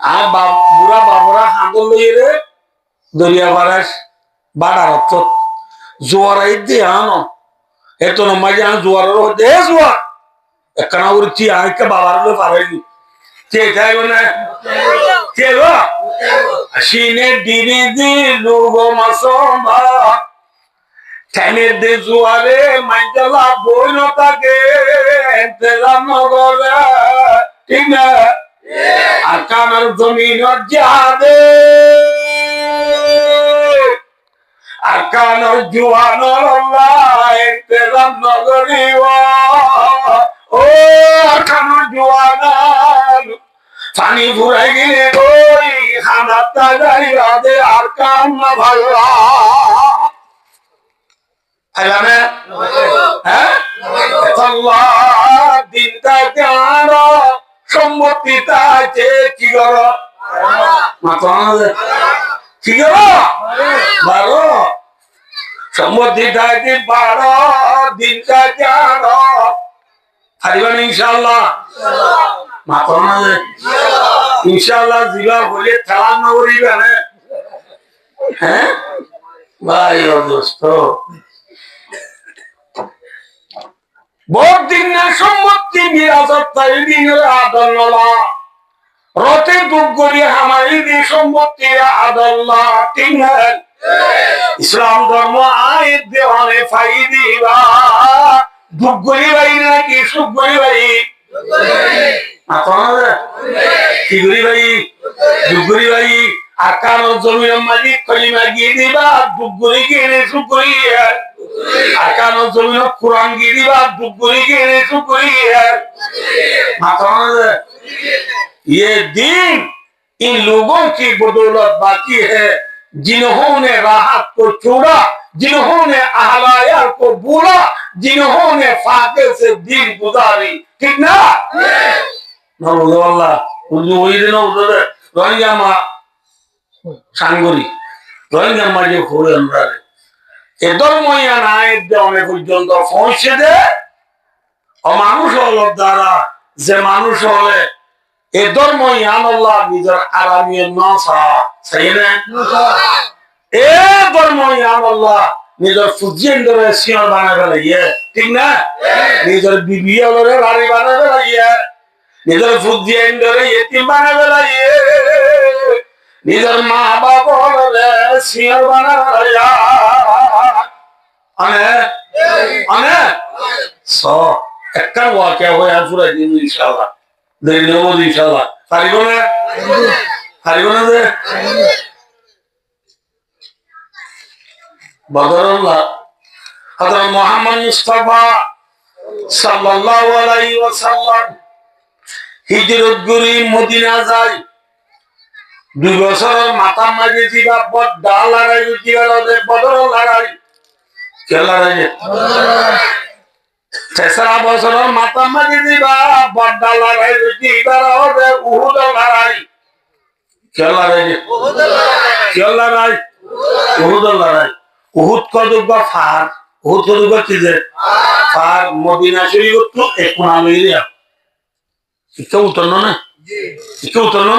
আর বুড়া বাবরা হাঁদল লইরে দরিয়া বারাস বাড়ার অর্থ জোয়ারাই দিয়ে আনো এত নমাজি আন জোয়ারের হতে জোয়ার একখানা উড়ছি আইকে বাবার পারাইনি কে চাইব না কে গো আসিনে দিনে দিলুগো মাসম্বা টাইমের দে জুয়ারে মাইজালা বইন থাকে তেলাম নগরে ঠিক না আর কানার জমিন যাদে আর কানার জুয়ানর আল্লাহ তেলাম নগরি ও কানার জুয়ানর পানি ফুরাই গেলে ওই খানাটা গাড়ি রাধে আর কাম না ভালো আলামে হ্যাঁ আল্লাহ দিনটা জান সম্মতিটা আছে কি করো মাথানা কি করো 12 সম্মতিটা আছে 12 দিনটা জান হারিবান ইনশাআল্লাহ মাথানা ইনশাআল্লাহ জিবা বলে খেলা না করিবে না হ্যাঁ ভাই ও দোস্ত बहुत दिन ने सम्मति विरासत ताइदिन आदल्ला रोते दुगरी हमारी दी सम्मति आदल्ला ठीक है इस्लाम धर्म आए देवाने फायदी बा दुगरी भाई ना कि सुगरी भाई माताना किगरी भाई दुगरी भाई आकार जमीन मालिक कलिमा गिरी बा दुगरी गिरी सुगरी है आकान जमीन कुरान गिरी बा दुगरी गिरी सुगरी है माताना ये दिन इन लोगों की बदौलत बाकी है जिन्होंने राहत को छोड़ा जिन्होंने अहलाया को बोला जिन्होंने फाके से दिन गुजारी ठीक ना अल्लाह उर्दू वही दिन उधर रोहिंग्या मा सांगोरी रोहिंग्या मा जो खोले हमरा এ ধর্মইয়া নাই দেওয়ানে পর্যন্ত পৌঁছে দে অমানুষ হলো দ্বারা যে মানুষ হলে এ ধর্মইয়া আল্লাহ নিজের আরামিয়ে নসা সেই না এ ধর্মইয়া আল্লাহ নিজের ফুজিয়েন্ডরে সিঁড় বানায় ফেলাইয়ে ঠিক না নিজের বিবি হলরে বাড়ি বানায় ফেলাইয়ে নিজের ফুজিয়েন্ডরে ইতিম বানায় ফেলাইয়ে নিজের মা বাবা হলরে সিঁড় বানায় ফেলাইয়া আনে আনে স একটা ওয়াকে হয়ে পুরাই দিন ইনশাআল্লাহ দেরি নেব ইনশাআল্লাহ পারিব না যে বদরুল্লাহ হযরত মুহাম্মদ মুস্তাফা সাল্লাল্লাহু আলাইহি ওয়াসাল্লাম হিজরত করি মদিনা যায় 2 বছরের মাথা মাঝে দিবা বড় লড়াই দিবা বদর লড়াই কে লড়াই 3 বছরের মাথা মাঝে দিবা বড় লড়াই দিবা উহুদ লড়াই কে লড়াই উহুদ লড়াই উহুদ কদবা ফার উহুদ কদবা কি যে ফার মদিনা শরীফ তো একোনামি এরিয়া কেউ উত্তর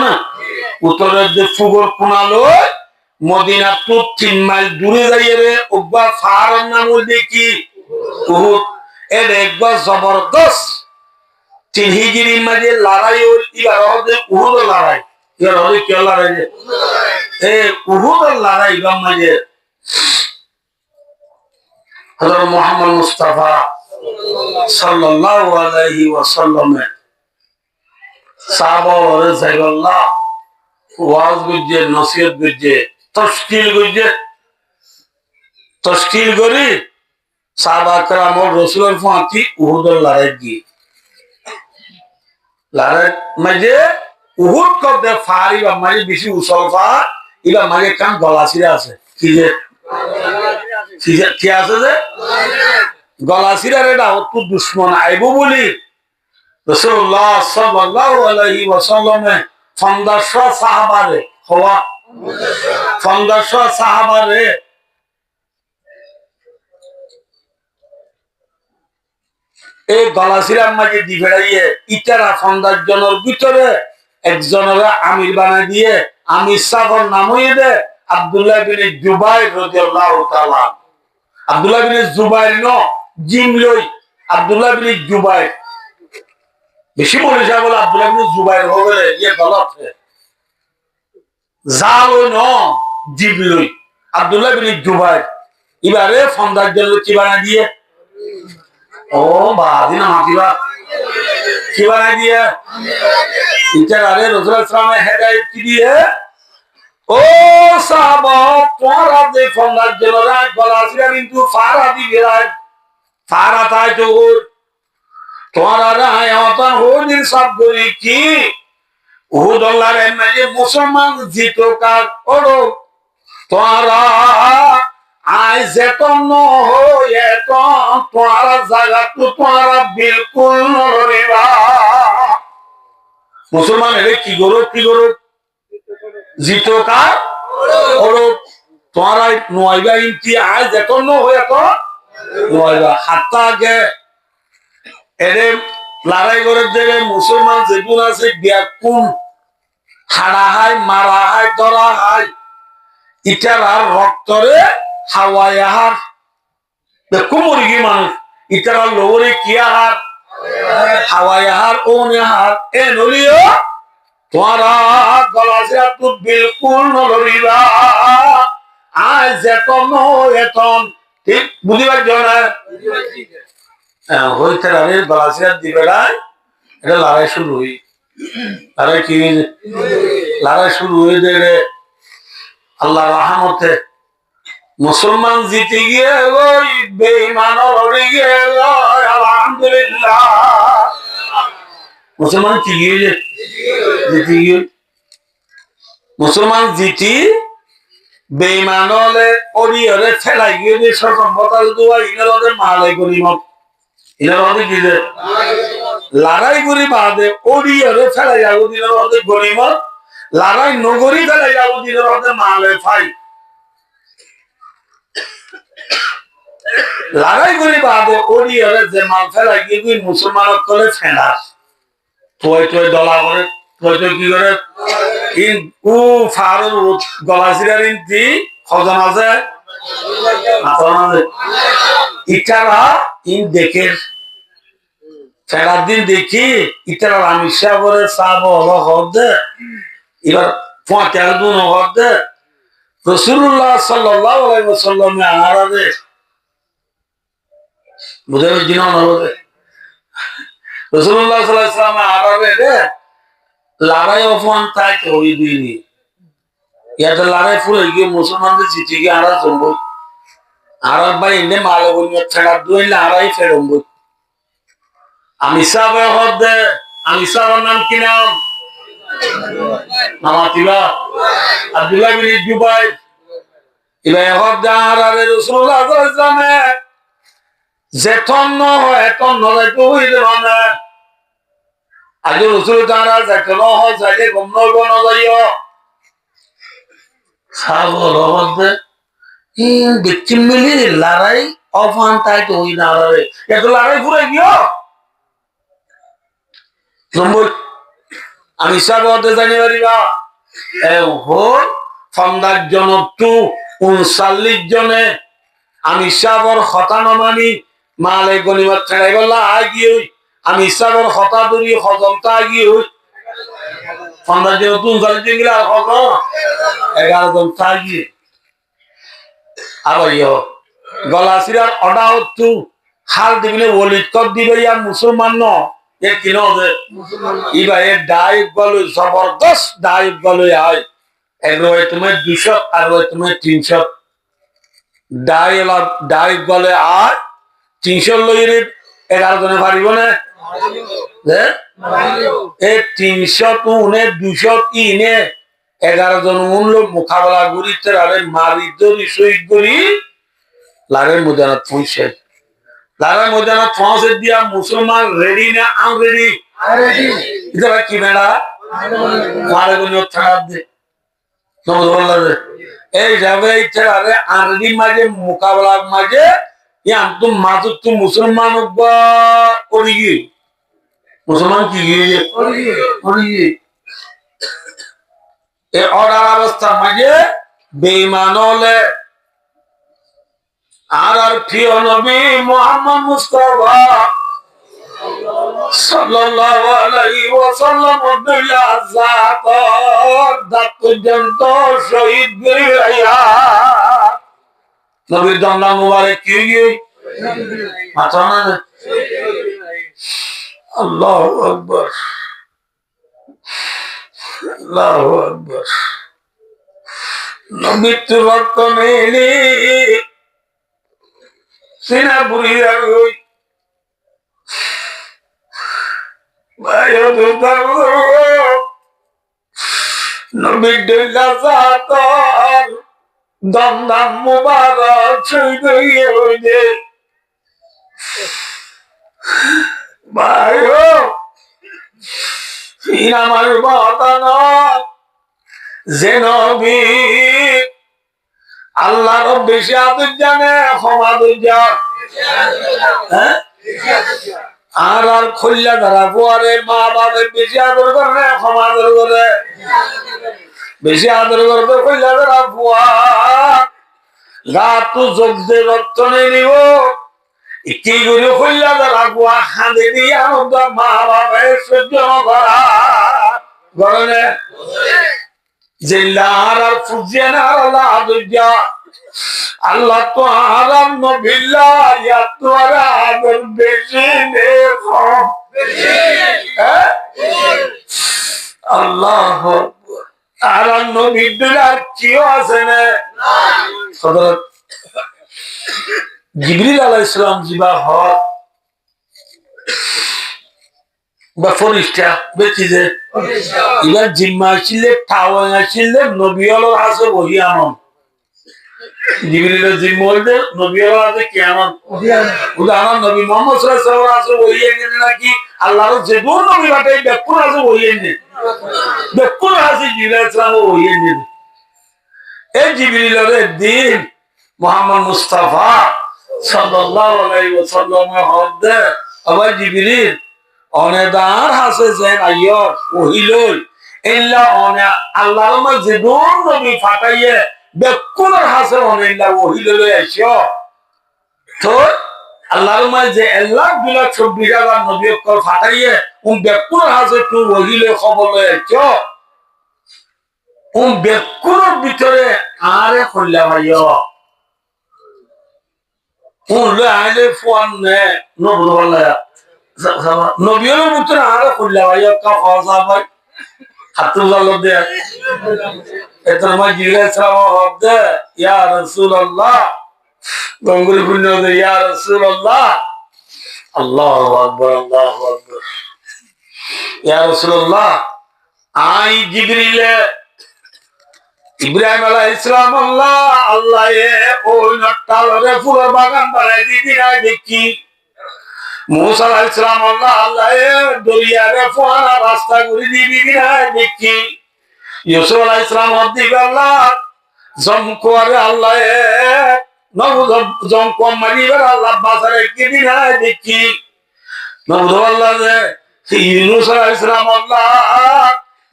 না উত্তরের যে ফুগর কোনালো মদিনা তো 3 মাইল দূরে যাইয়ে রে ওবা ফার নাম দেখি উহুদ এর একবার জবরদস্ত 3 হিজরি মাঝে লড়াই হল ইবার হবে উহুদ লড়াই এর হবে কে লড়াই এ উহুদ লড়াই মাঝে হযরত মুহাম্মদ মুস্তাফা সাল্লাল্লাহু আলাইহি ওয়াসাল্লাম সাহাবা ওরে জাইল্লাহ ওয়াজ গুজে নসিহত গুজে তশকিল করি সাহাবা کرام রাসূলের ফাঁকি উহুদের লড়াই কি লড়াই মাঝে উহুদ কবে ফারি বা মাঝে বেশি উসলফা ইবা মাঝে কান গলাছিরা আছে কি যে কি আছে যে গলাছিরার এটা অত দুশ্মন আইবো বলি রাসূলুল্লাহ সাল্লাল্লাহু আলাইহি ওয়াসাল্লাম 1500 সাহাবারে হওয়া 1500 সাহাবারে এই গলাছিরার মাঝে দি ফেরাইয়ে ইটারা 15 জনের ভিতরে একজনের আমির বানাই দিয়ে আমির সাগর নাম হয়ে দে আব্দুল্লাহ বিন জুবাইর রাদিয়াল্লাহু তাআলা আব্দুল্লাহ বিন জুবাইর ন জিম লই আব্দুল্লাহ বিন জুবাইর বেশি বলে যা বলে আব্দুল্লাহ বিন জুবাইর হবে ये गलत है জালো ন জিম লই আব্দুল্লাহ বিন জুবাইর এবারে 15 জন কি বানাই দিয়ে ও বাদিনা মাতিবা কি বানাই দিয়ে ইতারে রাসূল সাল্লাল্লাহু আলাইহি ওয়াসাল্লাম হেদায়েত দিয়ে ও সাহাবা তোমরা যে 15 জনরা গলাছিরা কিন্তু ফারা দিবে ফারা তাই তো তোমরা রায়তান হোদিন সব করি কি উহুদ লড়াই মাঝে মুসলমান জিতো কাজ ওরো তোমরা আজ যেতন হয়ে তোমরা জায়গা তো তোমরা বিলকুল নড়িবা মুসলমান এর কি করো জিতো কাজ ওরো তোমরা নয়বা ইনতি আজ যেতন হয়ে তো নয়বা হাতটা আগে এরে লড়াই করে দেবে মুসলমান যেগুন আছে ব্যাকুল হারা হয় মারা হয় ধরা হয় ইটার আর রক্তরে হাওয়াই আহার দেখো মুরগি মানুষ ইটার আর লোরে কি আহার হাওয়াই আহার ও নেহার এ নলিও তোমরা গলাছিরা তো বিলকুল নলরিবা আজ যেতন এতন ঠিক বুঝিবার জন্য হইতে রানে গলাছিরা দিবে না এটা লড়াই শুরু হই লড়াই শুরু হয়ে দেবে আল্লাহ রহমতে মুসলমান জিতে গিয়ে ওই বেঈমান লড়ে গিয়ে আলহামদুলিল্লাহ মুসলমান কি গিয়ে জিতে গিয়ে মুসলমান জিতি বেঈমান হলে ওরিয়রে ফেলাই গিয়ে সর্বতা দুয়া ইনাদের মালাই গরিমত ইনাদের কি যে লড়াই করি বাদে ওরিয়রে ফেলাই যাবো দিনের গরিমত লড়াই নগরী ফেলাই যাবো দিনের মালে ফাই লড়াই করি বাদে ওরিয়রে যে মাল ফেলাই গিয়ে মুসলমান করে ফেলাস তুই দলা করে তুই কি করে ফারুর গলাছিরার ইন্তি খজন আছে ইটারা ইন দেখে ফেরার দিন দেখি ইটারা রামিশা করে সাব হলো হদে এবার পঁচার গুণ হদে রাসূলুল্লাহ সাল্লাল্লাহু আলাইহি ওয়াসাল্লাম আরাদে বুঝে জিনা না বলে রাসূলুল্লাহ সাল্লাল্লাহু আলাইহি ওয়াসাল্লাম আরাদে রে লড়াই অপমান তাই কই দিনি এটা লড়াই পুরো গিয়ে মুসলমানদের জিতে গিয়ে আরা জমব আর ভাই এনে মালে বলবে ছেড়া দুইলে আরাই ফেরব আমি সাবে হদে আমি সাবের নাম কি নাম নামাতিবা আব্দুল্লাহ বিন জুবাইর ইবা হদে আরারে রাসূলুল্লাহ সাল্লাল্লাহু আলাইহি ওয়াসাল্লাম যেতন হয় তন নয় তো হইলে মানে আজ রাসূল তারা যেতন হয় যাইলে গম নয় যাইও সাবল হদে দেখছি মিলি লড়াই অফান তাই তো হই না রে এত লড়াই ঘুরে গিয়ে আমি সব হতে জানি পারিবা হল ৫০ জন টু ৩৯ জনে আমি সবর হতা নমানি মালে গনিমত ছেড়াই বললা আগিয়ে আমি সবর হতা দূরি হজমতা আগিয়ে হই ৫০ জন ৩৯ জন গিলা হত ১১ জন তাগিয়ে আবার ইয় গলা সিরার অডা হতু হাল দিবিলে ওলিদ কর দিবে ইয়া মুসলমান ন এ কিন দে ইবা এ ডাইব গল জবরদস্ত ডাইব গল আয় এর রয়ে তুমি ২০০ আর রয়ে তুমি ৩০০ ডাইব গলে আর ৩০০ লইরে ১১ জনে পারিব না এ ৩০০ টু ২০০ ইনে ১১ জন মূল্য মোকাবেলা করিতে আরে মারি দরি শহীদ করি লারের ময়দানত পৌঁছে লারের ময়দানত পৌঁছে দিয়া মুসলমান রেডি না আনরেডি এটা কি বেড়া মারে গনিয়ত ছাড়া দে এই যাবে ইচ্ছা আরে আনরেডি মাঝে মোকাবেলা মাঝে ইয়াম তো মাজুত তো মুসলমান করি মুসলমান কি করি এ অর্ডার অবস্থার মাঝে বেঈমান হলে আর প্রিয় নবী মুহাম্মদ মুস্তাফা সাল্লাল্লাহু আলাইহি ওয়াসাল্লাম দুনিয়া জাত দাত পর্যন্ত শহীদ গরিয়া নবীর দন্ডা মুবারক কি মাথা না আল্লাহু আকবার আল্লাহু আকবার নবী তো রক্ত নেলি সিনা বুড়িয়া গই ভাইও তো নবী ডেলা জাতর দমদম মুবারক ছুঁই গইয়ে হইলে ভাইও আমার বাতানো যে নবী আল্লাহর বেশি আদর জানে ক্ষমাদুর যা আর আর খল্লা ধরা পরে মা বাপের বেশি আদর করে ক্ষমাদর করে বেশি আদর করবে খল্লা ধরা পুয়া রাত যোগ দে রক্ত নিব কি করে খল্লা ধরা পুয়া খাঁদে দিয়ে আমাদের মা বাপের সহ্য করা গরমে জিল্লার আর ফুজিয়ানা আল্লাহ আদুজা আল্লাহ তো আরাম নবিল্লা ইয়া তো আরাম বেশি নে আল্লাহ আরাম নবিল্লা কিও আছে না হযরত জিবরিল আলাইহিস সালাম জিবা হয় বা ফরিস্তা বেচিছে এবার জিম্মা ছিল টাওয়া ছিল নবিয়ল আছে ওহি আনন্দ জিবরিলের জিম্মা হইতে নবিয়ল আছে কি আনন্দ উদাহরণ নবী মুহাম্মদ সাল্লাল্লাহু আলাইহি ওয়াসাল্লাম আছে ওহি এনে নাকি আল্লাহর যে দূর নবী বাটে বেকুন আছে ওহি এনে বেকুন আছে জিবরিল সালাম ওহি এনে এই জিবরিলের দিন মুহাম্মদ মুস্তাফা সাল্লাল্লাহু আলাইহি ওয়াসাল্লাম হদে আবার জিবরিল অনেদার হাসে যেন আইয়র ওহিলই ইল্লা অনে আল্লাহর মাঝে দূর নবী ফাটাইয়ে বেকুনের হাসে অনেকলা ওহিল এসো তো আল্লাহর মাঝে 1,24,000 নবী অক্ষর ফাটাইয়ে বেকুনের হাসে তুই ওহিলে খবর এসো বেকুনের ভিতরে আরে খুললা ভাইয় আইলে ফোন নে নবীর ভিতরে আরে খুললা ভাইয় কা খাওয়া ভাই হাতুল্লাহ দে এটা আমার জিজ্ঞাসা ছাড়া হবে ইয়া রাসূলুল্লাহ গঙ্গুরি পুণ্য দে ইয়া রাসূলুল্লাহ আল্লাহু আকবার আল্লাহু আকবার ইয়া রাসূলুল্লাহ আই জিবরিলে ইব্রাহিম আলাইহিস সালাম আল্লাহ ওই নটালরে পুরো বাগান বানাই দিবি না দেখি মুসা আলাইহিস সালাম আল্লাহ দরিয়ারে ফোয়ারা রাস্তা করে দিবি না দেখি ইউসুফ আলাইহিস সালাম আল্লাহ জমকোয়ারে আল্লাহ নবুদ জমকোয়া মারিবার আল্লাহ বাজারে দিবি না দেখি নবুদ আল্লাহ ইউনুস আলাইহিস সালাম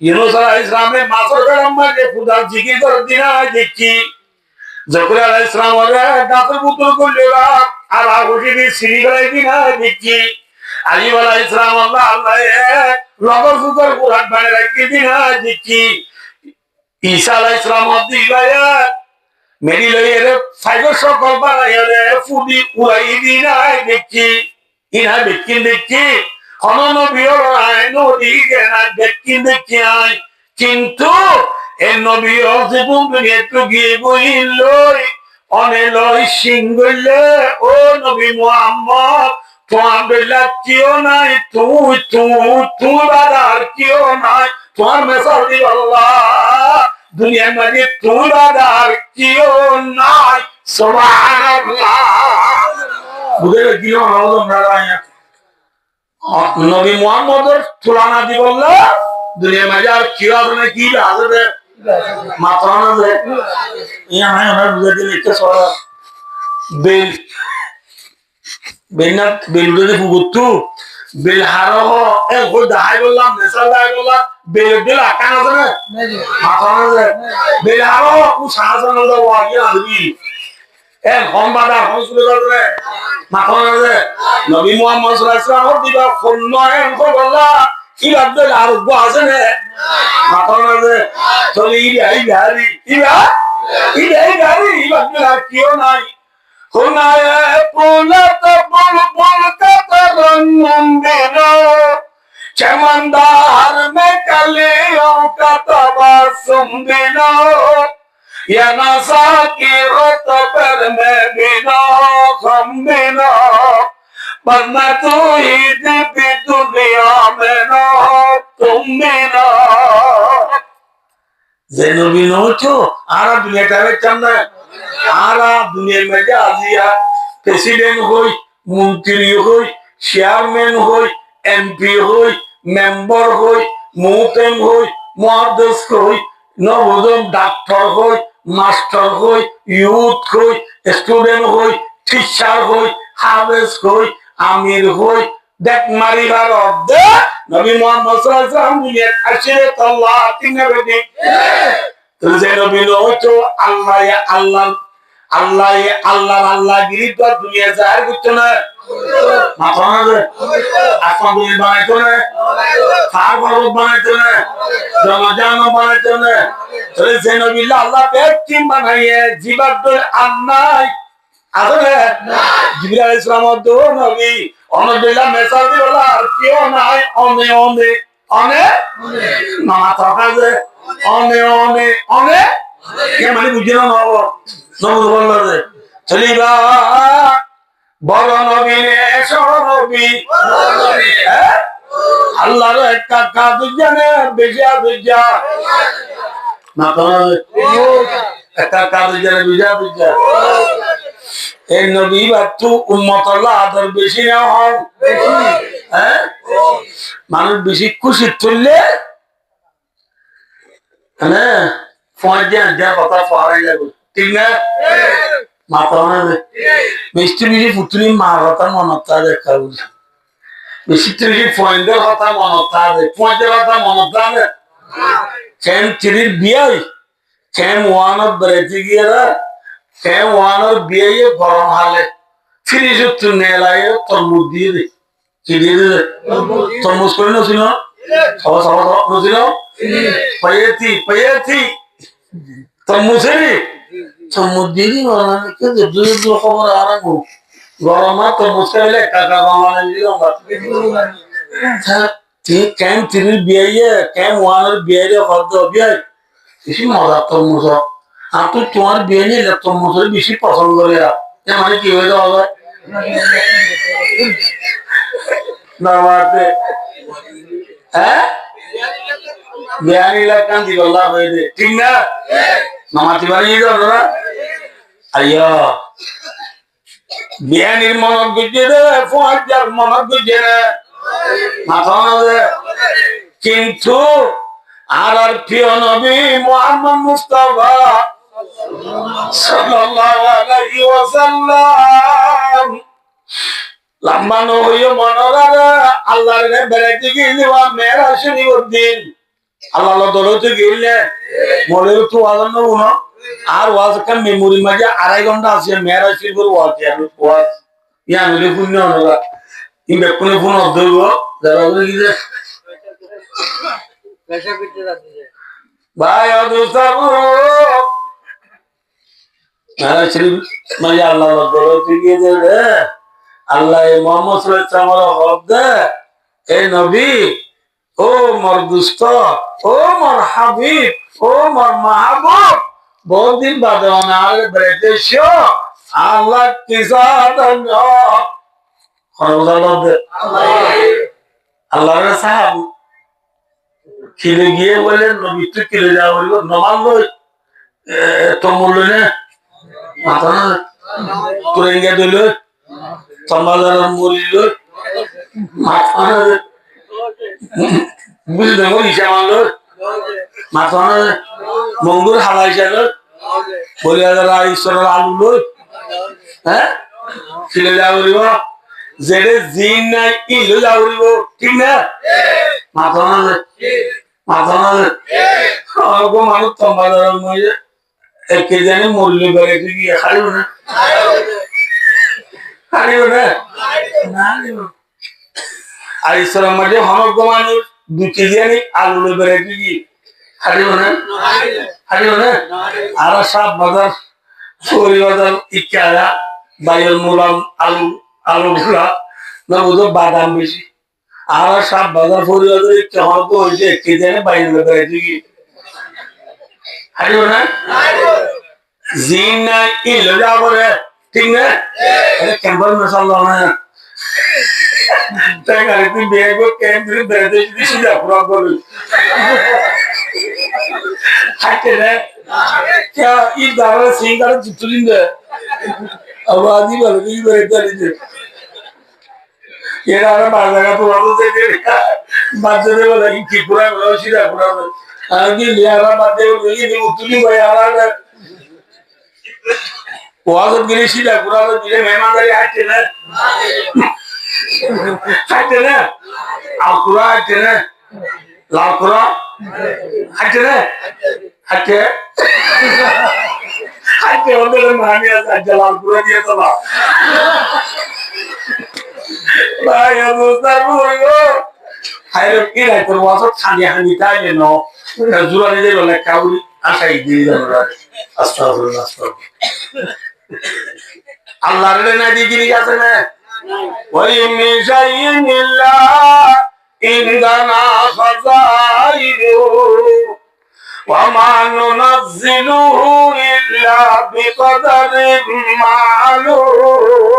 ইউনুস আলাইহিস সালামে মাছের গরম মাঝে খুদা জিকির করে দিনা দেখি জকরিয়া আলাইহিস সালাম গাছের পুতুল করলে আর আগুটি সিঁড়ি গড়াই দিনা দেখি আইয়ুব আলাইহিস সালাম আল্লাহ লগর ফুকর কুরআন বানায় রাখি দিনা দেখি ঈসা আলাইহিস সালাম মেরি লইরে ফাইবার সকল বানাইরে ফুদি উড়াই দিনা দেখি ইনা দেখি কিন্তু এ নবী জীবন একটু গিয়ে বইল অনেলই সিংহলে ও নবী মুহাম্মদ তোমার বেলা কেউ নাই তুই বাদার কেউ নাই তোমার মেসাল দিব আল্লাহ দুনিয়ার মাঝে তুই বাদার কেউ নাই সুবহানাল্লাহ বুঝে কি নবী মুহাম্মদের তুলনা দি বললো দুনিয়ার মাঝে আর কি হবে না কি আসবে মাথা না যে ইয়া নাই ওনার বুঝে দিলে একটা সরা বেল বেলনা বেলুদে ফুগুতু বেল হারো এ কই দাই বললাম নেশা দাই বললাম বেল বেল আকান আছে না মাথা না যে বেল হারো ও সাহায্য না দাও আগে আসবি এ হম বাদা হম শুরু করবে মাথা না যে নবী মুহাম্মদ সাল্লাল্লাহু আলাইহি ওয়াসাল্লাম দিবা খুলনায়ন কইলা কি লাগবে আর গো আছে না মাথা না যে চলি এই গাড়ি এই গাড়ি লাগবে আর কিও নাই খুলনায় পোলাত বল বল কাতরন বেনো চমনদার মে কলিও কাতবাসুম বেনো या नसा की रत पर में बिना हम बिना वरना तू ही भी दुनिया में ना तुम बिना ज़ेनबी नोचो आरा दुनिया टावे चंदा आरा दुनिया में जा आजिया प्रेसिडेंट होई मंत्री होई चेयरमैन होई एमपी होई मेंबर होई मोहतम होई मुहद्दिस होई नवोदय डॉक्टर होई मास्टर होई यूथ होई स्टूडेंट होई टीचर होई हावेस होई आमिर होई देख मारिबार दे नबी मोहम्मद सल्लल्लाहु अलैहि वसल्लम दुनिया आशिरे अल्लाह तिने बेदी तो जे नबी नो तो अल्लाह या अल्लाह गिरी तो दुनिया जाहिर कुछ ना माथा ना आसमान दुनिया बनाए तो ना खार पर्वत बनाए तो ना जमाजान बनाए तो ना चले जे नबी अल्लाह व्यक्ति बनाए जीवन अन्नाय আসলে জিবরাইল আলাইহিস সালাম দো নবী অনবিলা মেসাজ দিলা আর কেউ নাই অনে না থাকা যে অনে কে মানে বুঝি না নব নবী বলল যে চলিবা বড় নবী রে নবী আল্লাহর একটা কাজ জানে বেজা না তো একটা কাজ জানে বেজা এই নবী বাচ্চু উম্মতুল্লাহ আদর বেশি না হয় হ্যাঁ মানুষ বেশি খুশি চললে হ্যাঁ ফয়জা কথা ফরাই যাবে ঠিক না মাথা না মিষ্টি মিষ্টি পুতুলি মার কথা মনত দেখা বুঝি বেশি বেশি ফয়েন্দের কথা মনত থাকে ফয়েন্দের কথা মনত থাকে চেন চিরির বিয়ে ক্যাম ওয়ানত বেড়াইতে গিয়ে ক্যাম ওয়ানের বিয়ে গরম হালে ফ্রিজ নেলায় তরমুজ দিয়ে দে কি দিয়ে দে তরমুজ করে নছিল সবা সবা নছিল পাইয়াতি পাইয়াতি তরমুজের তরমুজ দিয়ে দি দুই দু খবর আর গরম তরমুজ খাইলে কাকা বাংলা ক্যাম থ্রির বিয়ে ক্যাম ওয়ানের বিয়ে হদ্দ বিয়ে বেশি মজা তরমুজ আর তো তোমার বিয়ে নিয়ে তরমুজ বেশি পছন্দ করে মানে কি হয়ে যাওয়া যায় হ্যাঁ বিয়ানি লাগান দিব হয়ে দে ঠিক না নামাতি বাড়ি না আইয়া বিয়ানির মনত গুজে দে ফোয়ার মনত গুজে রে মাথা দে কিন্তু আর প্রিয় নবী মুহাম্মদ মুস্তাফা সাল্লাল্লাহু আলাইহি ওয়াসাল্লাম লাম্বানো হইও মনোরা আল্লাহর নে বেড়াইতে গিয়েছিলাম মেয়েরা শনিবার দিন আল্লাহ দরতে গেলে মনে তো ওয়াজ না আর ওয়াজ কা মেমোরি মাঝে 2.5 ঘন্টা আছে মেয়েরা শিরপুর ওয়াজ ওয়াজ ইয়া মিলে পুণ্য হলো ইবে কোন ফোন ধরব যারা বলে কি যে পয়সা পিটতে যাচ্ছে ভাই অদুসাবু মেয়েরা শিরপুর মাঝে আল্লাহ দরতে গিয়ে দে আল্লাহ মোহাম্মদ সাল্লাল্লাহু আলাইহি ওয়াসাল্লাম হক দে এ নবী ও মোর দুস্ত ও মোর হাবিব ও মোর মাহবুব বহুত দিন বাদে অনার ব্রিটিশো আল্লাহ কিসাদন আল্লাহর সাহাব খিলে গিয়ে বলেন নবী তুই কিলে যাও বলল নমাল লই তো মূল্য নে মাথা না তুরেঙ্গে দিল সমাজের মরিল মাথা না বুঝলে হিসাব আনলো মাথা না মঙ্গুর হালাই চাইল বলিয়া যারা ঈশ্বরের আলু লই হ্যাঁ খিলে যাও বলিব যেটা জিন নাই ইলো যাও বলিব ঠিক না মাথা না মাথা না মানুষ সমাজের মধ্যে একে জানি মরলে বেড়াইতে গিয়ে খাইব না খাইব না আর ঈশ্বরের মাঝে সমগ্র মানুষ 2 কেজি আনি আলু বেড়াইতে গিয়ে খাইব না খাইব না আর সব বাজার সরি বাজার ইচ্ছা বাইরের মূলাম আলু আলু গুলা না বুঝো বাদাম বেশি আর সব বাজার সরি বাজার ইচ্ছা হয়তো হয়েছে 1 কেজি আনি বাইরে বেড়াইতে গিয়ে খাইব না জিন না ইলো যা করে ঠিক না ক্যাম্পাস মশাল্লাহ না তাই গাড়ি তুই বিয়ে করে কেন্দ্রে বেড়াতে দিছি যা পুরা করবি হাঁটে রে क्या इस दारा सिंह का चित्तुलिंदे आवाज़ ही वाले की बेटा लीजिए ये दारा बाजार का पुराना से बाजार में वाला की पूरा रोशिरा पूरा आगे लियारा बातें वो ये उतली बयारा है ওয়াজত গিয়েছি না পুরানো দিলে মেহমানদারি হাঁটছে না হাঁটছে না আলকুরা হাঁটছে না লালকুরা হাঁটছে না হাঁটছে হাঁটছে ওদের মানি আছে লালকুরা দিয়ে তো না ভাই অবস্থার বলবো হাইরে কি রাই তোর ওয়াজত খানি হানি তাই যেন জুরানি যে বলে কাউরি আশাই দিয়ে যাবে আস্তাগফিরুল্লাহ আস্তাগফিরুল্লাহ আল্লাহর নাদি জিনিস আছে না ওই মিশাইনিল্লাহ ইনদানা খাযাইরু ওয়া মা নুনাজ্জিলুহু ইল্লা বিকদারিন মা'লুম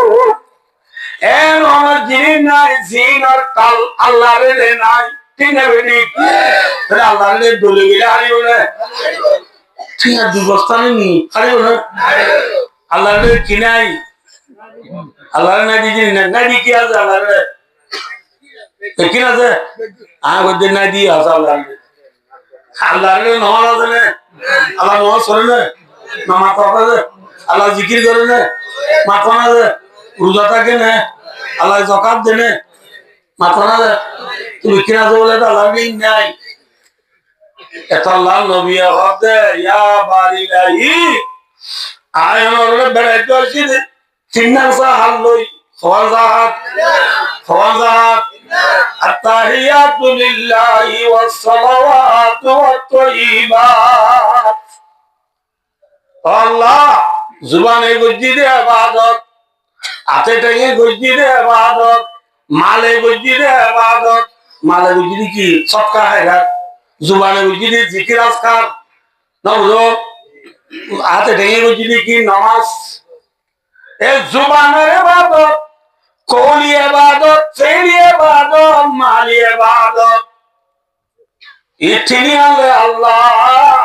এর জিনিস নাই জিন আর কাল আল্লাহর নাই ঠিক না বেটি তাহলে আল্লাহর দলে গেলে হারিও না ঠিক আছে দুবস্তানে নি হারিও না আল্লাহর কি নাই আল্লাহর নাদি জিনিস নাদি কি আছে আল্লাহর কি আছে আগের নাদি আছে আল্লাহর আল্লাহর নামাজ আছে না আল্লাহ নামাজ পড়ে না নামাজ পড়ে আল্লাহ জিকির করে না মাথা না রোজা থাকে না আল্লাহ যাকাত দেনে মাথা না তুমি কি না বলে আল্লাহর নাই এতাল্লাহ নবী হতে ইয়া বারিলাহি আয়নর বেড়াইতে আসি চিন্নাসা হাল্লই খওয়াজাত খওয়াজাত আত্তাহিয়াতু লিল্লাহি ওয়াস সালাওয়াতু ওয়াত তাইয়িবাত আল্লাহ জুবানে গজ্জিদে ইবাদত হাতে টেঙে গজ্জিদে ইবাদত মালে গজ্জিদে ইবাদত মালে গজ্জিদি কি সদকা খায়রাত জুবানে গজ্জিদি জিকির আজকার না বুঝো হাতে টেঙে গজ্জিদি কি নামাজ এ জুবানের ইবাদত কওলি ইবাদত ফেলি ইবাদত মালি ইবাদত ইতিনি আল্লাহ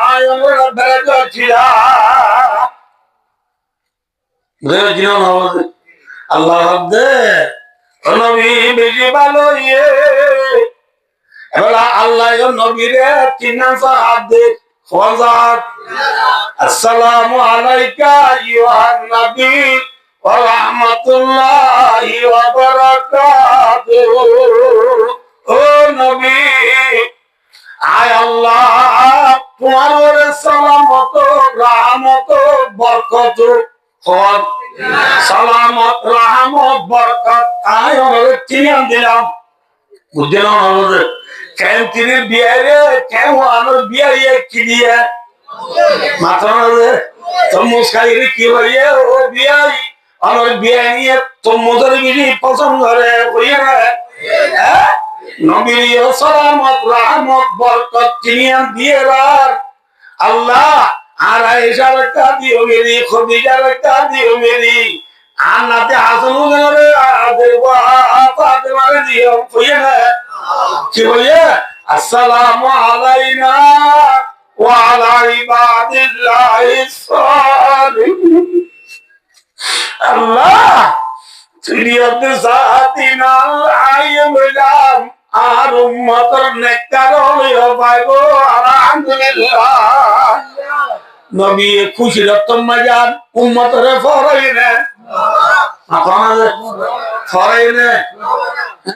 আয়ুর বেরজছিলা বেরজিনো নওয়াজ আল্লাহ দে নবী বেশি ভালো ইয়ে এবারে আল্লাহ নবীরে চিন্না সাহাব দে ফজাত আসসালামু আলাইকা আইয়ুহান নবী ওয়া রাহমাতুল্লাহি ওয়া বারাকাতুহু ও নবী আয় আল্লাহ তোমার সালামত রহমত বরকত খোদ সালামত রহমত বরকত আয় ওরে চিনিয়ে দিলাম বুঝলেন আমাদের কেন তিনি বিয়ারে কেন আমার বিয়ারে কি দিয়ে মাথা তো মুস্কাইরে কি বলিয়ে ও বিয়াই আমার বিয়াই নিয়ে তো মোদের বিধি পছন্দ করে হইয়া হ্যাঁ নবীর সালামত রহমত বরকত চিনিয়ে দিয়ে রাখ আল্লাহ আর আয়েশা রাখা দিও মেরি খদিজা রাখা দিও মেরি আন্নাতে হাসান করে দেবা ফাতেমা দিও কইয়া না কি বলে আসসালামু আলাইনা ওয়া আলা ইবাদিল্লাহিস সালিহিন আল্লাহ সিরিয়াত সাতিনা আইয়ুলাম আর উম্মতর নেককার হইয়া পাইবো আলহামদুলিল্লাহ নবী খুশি রতম মাজান উম্মতরে ফরাইনে আপনাদের ফরাইনে